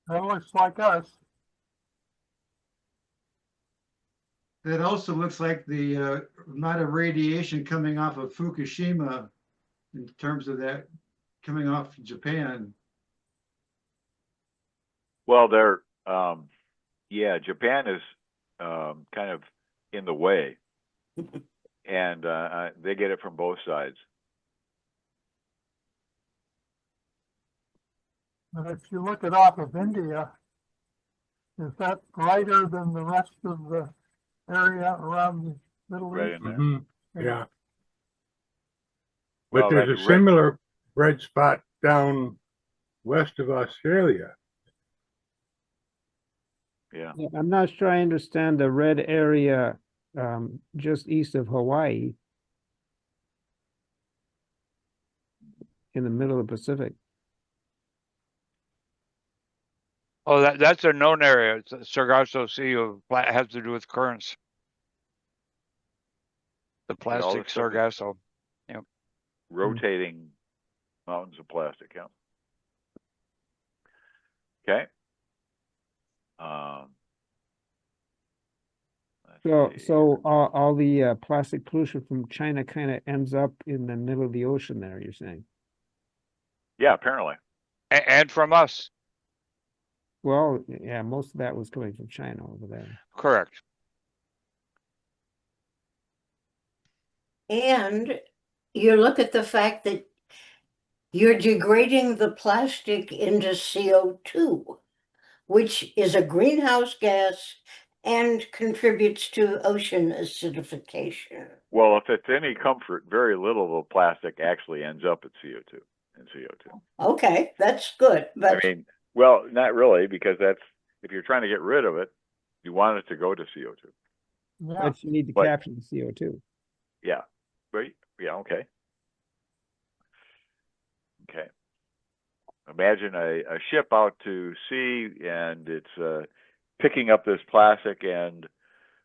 That looks like us. that also looks like the amount of radiation coming off of Fukushima in terms of that coming off Japan. Well, yeah, Japan is kind of in the way, and they get it from both sides. And if you look at off of India, is that brighter than the rest of the area around the Middle Right East? in there. Mhm. Yeah. Well, But there's that a red- similar red spot down west of Australia. Yeah. Yeah, I'm not sure I understand the red area just east of Hawaii in the middle of the Pacific. Oh, that's a known area. It's the Sargasso Sea has to do with currents. The And all plastic this stuff is Sargasso. rotating mountains of plastic. Yeah. Okay. Let's see. So all the plastic pollution from China kind of ends up in the middle of the ocean there, you're saying? Yeah, apparently. And from us, Well, yeah, most of that was coming from China over there. correct. And you look at the fact that you're degrading the plastic into CO2, which is a greenhouse gas and contributes to ocean acidification. Well, if it's any comfort, very little of the plastic actually ends up at CO2 and CO2. Okay, that's good, but I mean, well, not really, because that's, if you're trying to get rid of it, you want it to go to CO2. Yeah, But you need to But- capture the CO2. Yeah. Right. Yeah. Okay. Okay. Imagine a ship out to sea, and it's picking up this plastic, and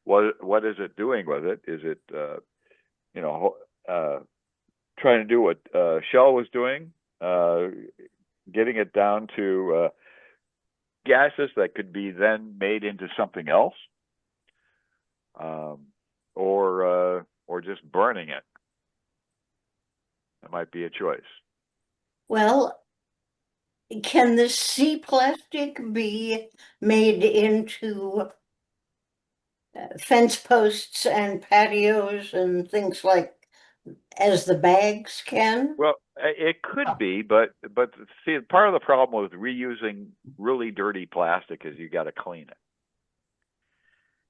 what is it doing with it? Is it trying to do what Shell was doing, getting it down to gases that could be then made into something else, or just burning it? That might be a choice. well, can the sea plastic be made into fence posts and patios and things like as the bags can? Well, it could be, but see, part of the problem with reusing really dirty plastic is you got to clean it.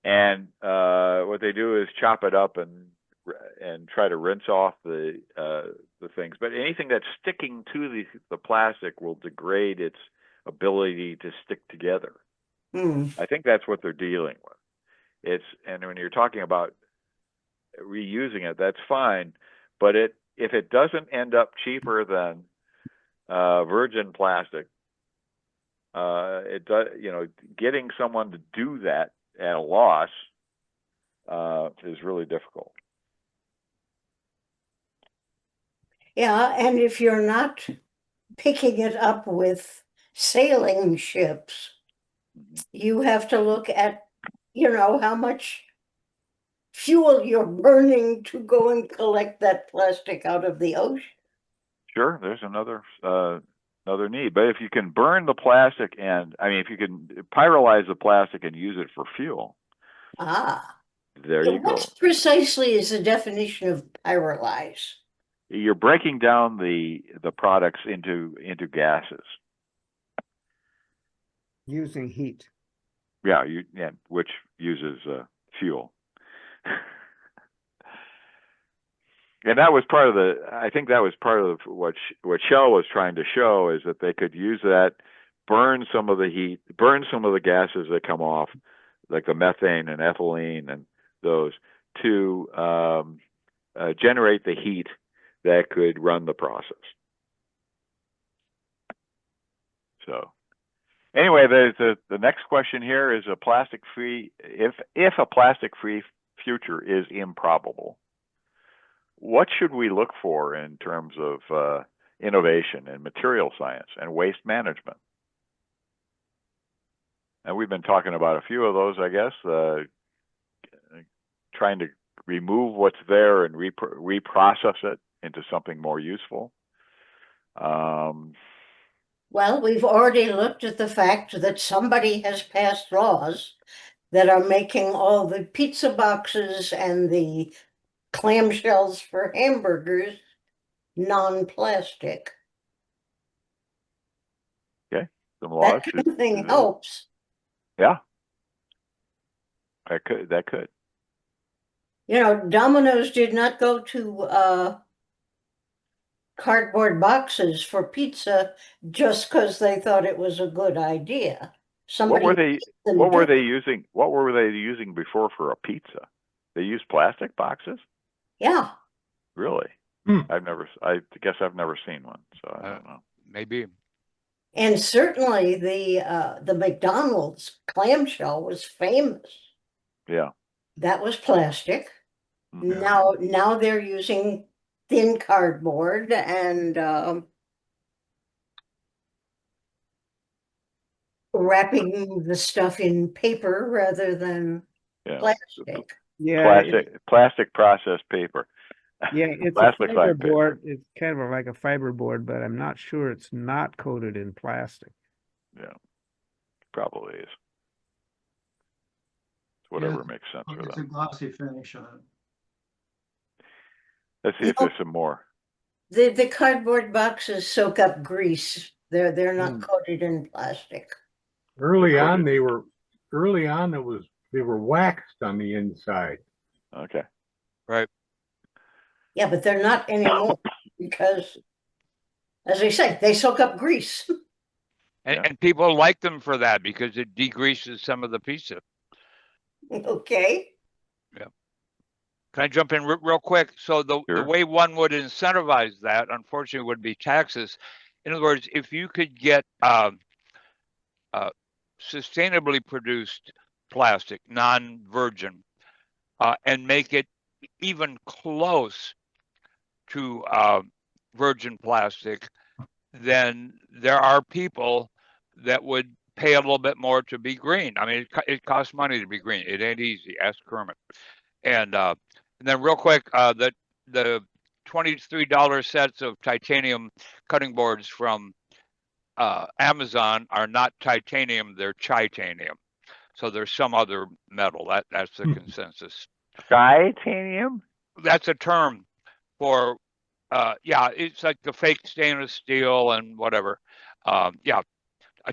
And what they do is chop it up and try to rinse off the things. But anything that's sticking to the plastic will degrade its ability to stick together. I think that's what they're dealing with. And when you're talking about reusing it, that's fine. But if it doesn't end up cheaper than virgin plastic, it does. Getting someone to do that at a loss is really difficult. Yeah, and if you're not picking it up with sailing ships, you have to look at, how much fuel you're burning to go and collect that plastic out of the ocean. Sure, there's another need. But if you can burn the plastic, if you can pyrolyze the plastic and use it for fuel, there you go. What precisely is the definition of pyrolyze? You're breaking down the products into gases. Using heat. Yeah, which uses fuel. And that was part of I think that was part of what Shell was trying to show, is that they could use that, burn some of the heat, burn some of the gases that come off, like the methane and ethylene and those, to generate the heat that could run the process. So anyway, the next question here is a plastic-free, if a plastic-free future is improbable, what should we look for in terms of innovation in material science and waste management? And we've been talking about a few of those, I guess, trying to remove what's there and reprocess it into something more useful. Well, we've already looked at the fact that somebody has passed laws that are making all the pizza boxes and the clamshells for hamburgers non-plastic. Okay, some laws. That kind of thing helps. Yeah, that could. You know, Domino's did not go to cardboard boxes for pizza just because they thought it was a good idea. What were they using? What were they using before for a pizza? They used plastic boxes? Yeah. Really? I guess I've never seen one, so I don't know. Maybe. And certainly the McDonald's clamshell was famous. Yeah. That was plastic. Mm-hmm. Now they're using thin cardboard and wrapping the stuff in paper rather than plastic. Yeah, plastic processed paper. Yeah, it's a fiberboard. It's kind of like a fiberboard, but I'm not sure it's not coated in plastic. Yeah, probably is. Whatever makes sense for them. It's a glossy finish on it. Let's see if there's some more. The cardboard boxes soak up grease. They're not coated in plastic. Early on, they were waxed on the inside. Okay. Right. Yeah, but they're not anymore because, as I say, they soak up grease. And people like them for that because it degreases some of the pizza. Okay. Yeah. Can I jump in real quick? So the way one would incentivize that, unfortunately, would be taxes. In other words, if you could get sustainably produced plastic, non-virgin, and make it even close to virgin plastic, then there are people that would pay a little bit more to be green. I mean, it costs money to be green. It ain't easy. Ask Kermit. And then real quick, the $23 sets of titanium cutting boards from Amazon are not titanium, they're chitanium. So there's some other metal. That's the consensus. Titanium? That's a term for it's like the fake stainless steel and whatever. A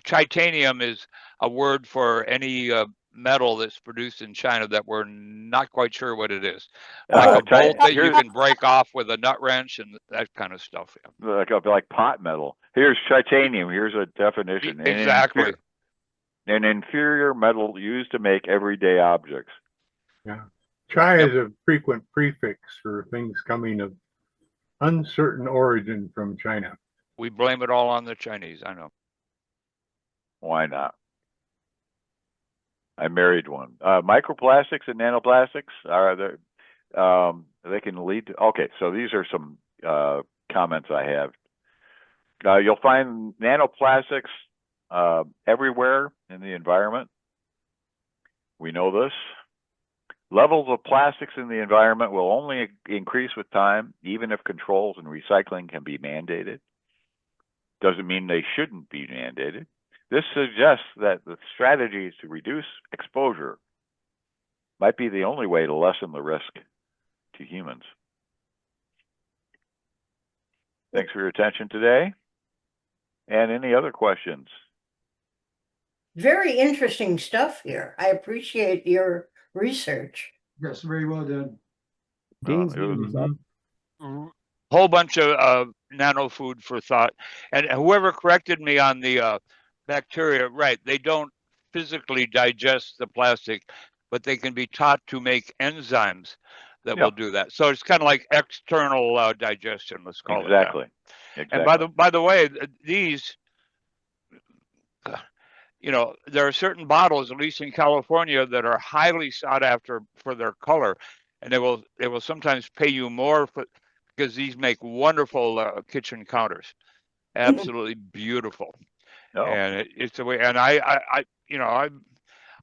titanium is a word for any metal that's produced in China that we're not quite sure what it is. Like a bolt that you can break off with a nut wrench and that kind of stuff. Yeah. Like pot metal. Here's titanium. Here's a definition. Exactly. An inferior metal used to make everyday objects. Yeah. Chi is a frequent prefix for things coming of uncertain origin from China. We blame it all on the Chinese, I know. Why not? I married one. Microplastics and nanoplastics are there. They can lead to. Okay, so these are some comments I have. You'll find nanoplastics everywhere in the environment. We know this. Levels of plastics in the environment will only increase with time, even if controls and recycling can be mandated. Doesn't mean they shouldn't be mandated. This suggests that the strategies to reduce exposure might be the only way to lessen the risk to humans. Thanks for your attention today. And any other questions? Very interesting stuff here. I appreciate your research. Yes, very well done. Whole bunch of nano food for thought. And whoever corrected me on the bacteria, right, they don't physically digest the plastic, but they can be taught to make enzymes that Yeah. will do that. So it's kind of like external digestion, let's call it that. Exactly. And by the way, these, you know, there are certain bottles, at least in California, that are highly sought after for their color, and they will sometimes pay you more because these make wonderful kitchen counters, absolutely beautiful. Oh. And it's the way. And I you know,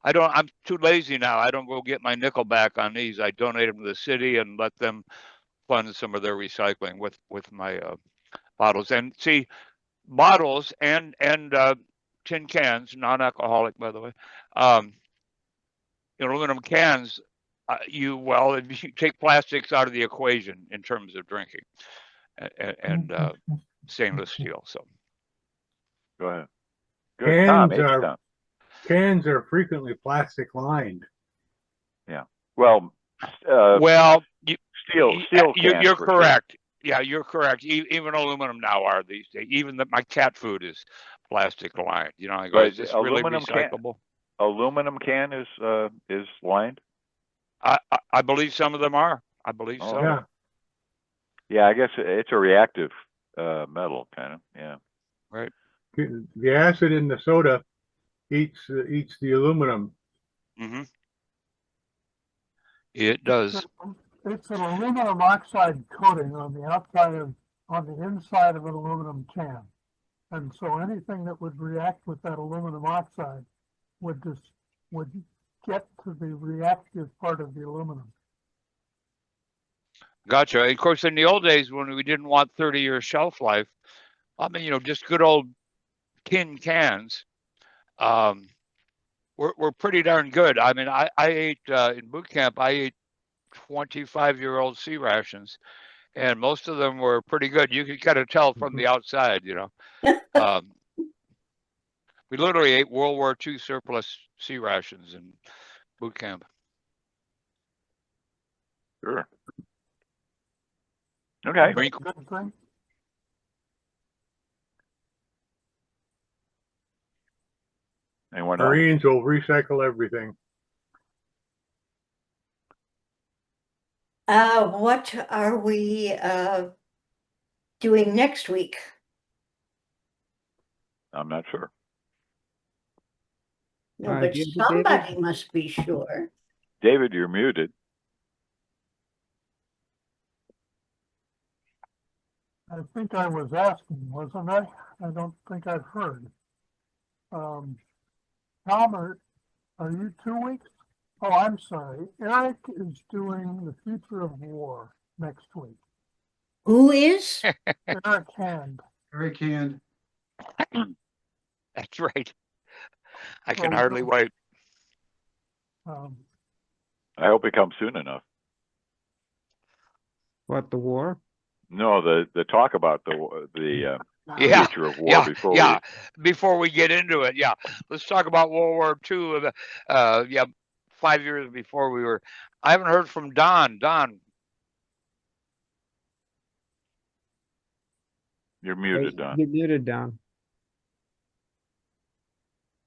I'm too lazy now. I don't go get my nickel back on these. I donate them to the city and let them fund some of their recycling with my bottles. And see, bottles and tin cans, non-alcoholic, by the way, aluminum cans. If you take plastics out of the equation in terms of drinking, and stainless steel. So Go ahead. Good, Tom. Tom. Cans are frequently plastic lined. Yeah. Well, steel cans. You're correct. Sure. Yeah, you're correct. Even aluminum now are these days. Even my cat food is plastic lined. You know, I go, is this really recyclable? Aluminum can is lined. I believe some of them are. I believe so. Yeah. Yeah, I guess it's a reactive metal, kind of. Yeah. Right. The acid in the soda eats the aluminum. Mm-hmm. It does. It's an aluminum oxide coating on the inside of an aluminum can. And so anything that would react with that aluminum oxide would get to the reactive part of the aluminum. Gotcha. Of course, in the old days when we didn't want 30-year shelf life, I mean, just good old tin cans were pretty darn good. I mean, I ate in boot camp, I ate 25-year-old sea rations, and most of them were pretty good. You could kind of tell from the outside, we literally ate World War II surplus sea rations in boot camp. Sure. Okay. Anyone else? Marines will recycle everything. What are we doing next week? I'm not sure. No, but somebody must be sure. David, you're muted. I think I was asking, wasn't I? I don't think I've heard. Albert, are you 2 weeks? Oh, I'm sorry. Eric is doing the future of war next week. Who is? Eric Hand. Eric Hand. That's right. I can hardly wait. I hope it comes soon enough. What, the war? No, the talk about the future of war before we get into it. Yeah, let's talk about World War II. 5 years before we were. I haven't heard from Don. Don, you're muted, Don. You're muted, Don.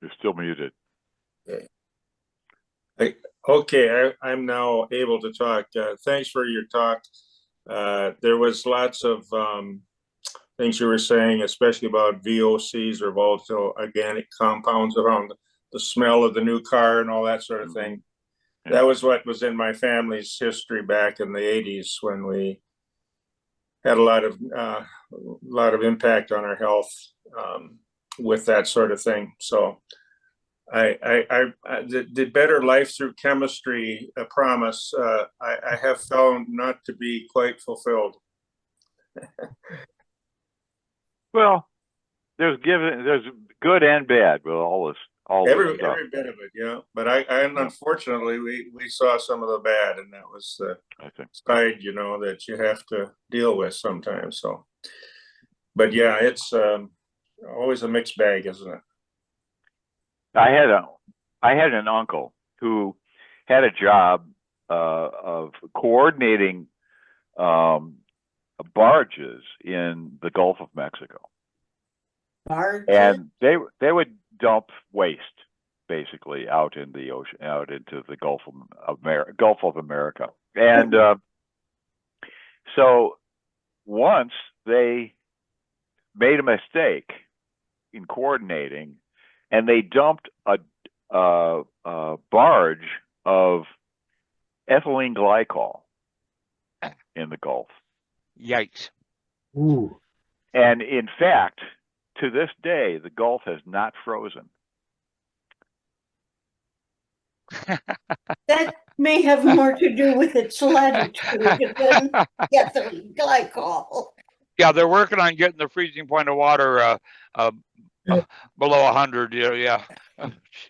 You're still muted. Okay, I'm now able to talk. Thanks for your talk. There was lots of things you were saying, especially about VOCs or volatile organic compounds around the smell of the new car and all that sort of thing. Yeah. That was what was in my family's history back in the 80s when we had a lot of impact on our health with that sort of thing. So the better life through chemistry promise I have found not to be quite fulfilled. Well, there's good and bad with all this. Every bit of it, yeah. But unfortunately we saw some of the bad, and that was the side, that you have to deal with sometimes. So, but yeah, it's always a mixed bag, isn't it? I had an uncle who had a job of coordinating barges in the Gulf of Mexico. Barges? And they would dump waste basically out in the ocean, out into the Gulf of America. And so once they made a mistake in coordinating, and they dumped a barge of ethylene glycol in the Gulf. Yikes. Ooh. And in fact, to this day, the Gulf has not frozen. That may have more to do with its latitude than ethylene glycol. Yeah, they're working on getting the freezing point of water below 100. Yeah.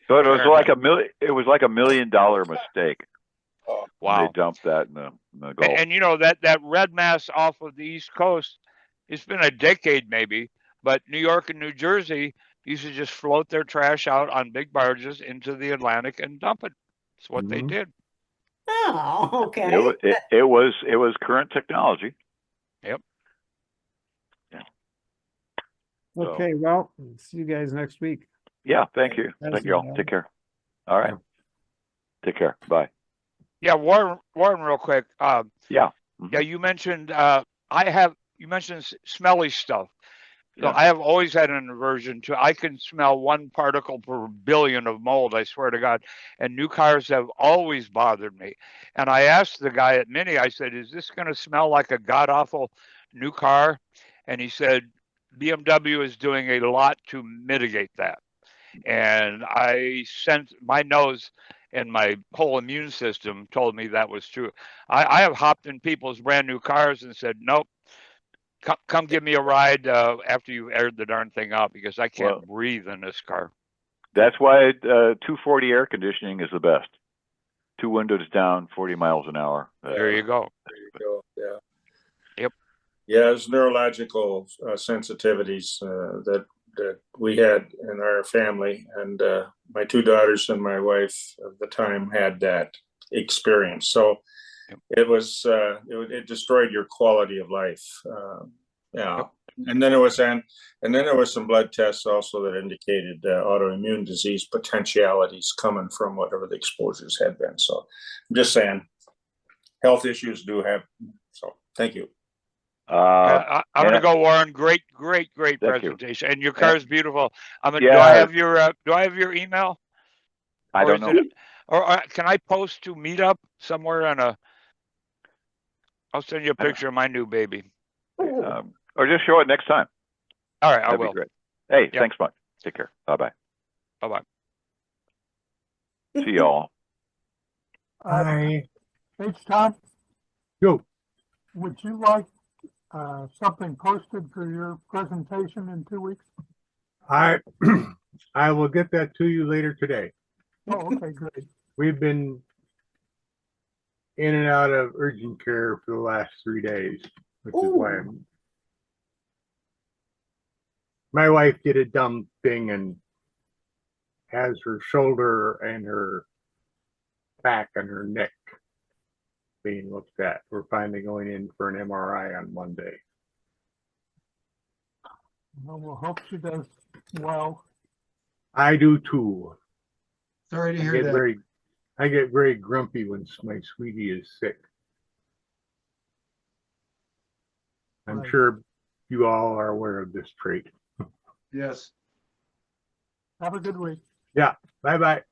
So it was like $1 million mistake. Wow. They dumped that in the Gulf. And you know, that red mass off of the East Coast, it's been a decade maybe, but New York and New Jersey used to just float their trash out on big barges into the Atlantic and dump it. That's what they did. Oh, okay. It was current technology. Yep. Yeah. Okay, well, see you guys next week. Yeah, thank you. Thank you all. Take care. All right. Take care. Bye. Yeah, Warren, real quick. Yeah. Yeah, you mentioned you mentioned smelly stuff. So Yeah. I have always had an aversion to. I can smell 1 particle per billion of mold. I swear to God. And new cars have always bothered me. And I asked the guy at Mini. I said, "Is this going to smell like a god awful new car?" And he said, "BMW is doing a lot to mitigate that." And I sensed my nose and my whole immune system told me that was true. I have hopped in people's brand new cars and said, "Nope, come give me a ride after you've aired the darn thing out, because I can't breathe in this car." That's why 240 air conditioning is the best. 2 windows down, 40 miles an hour. There you go. Yeah. Yep. Yeah, there's neurological sensitivities that we had in our family, and my 2 daughters and my wife at the time had that experience. So it was it destroyed your quality of life. Yeah. Yep. And then there was some blood tests also that indicated autoimmune disease potentialities coming from whatever the exposures had been. So I'm just saying, health issues do happen. So thank you. I'm gonna go, Warren. Great presentation, and your car is beautiful. Do I have your email? I don't know. Or can I post to Meetup somewhere I'll send you a picture of my new baby. Or just show it next time. All right, That'd I will. Be great. Hey, thanks much. Take care. Bye-bye. Bye-bye. See y'all. Hi. H. Tom, Yo. would you like something posted for your presentation in 2 weeks? I will get that to you later today. Oh, okay, great. We've been in and out of urgent care for the last 3 days, which is why my wife did a dumb thing and has her shoulder and her back and her neck being looked at. We're finally going in for an MRI on Monday. Well, we'll hope she does well. I do too. Sorry to hear that. I get very grumpy when my sweetie is sick. I'm sure you all are aware of this trait. Yes. Have a good week. Yeah. Bye-bye.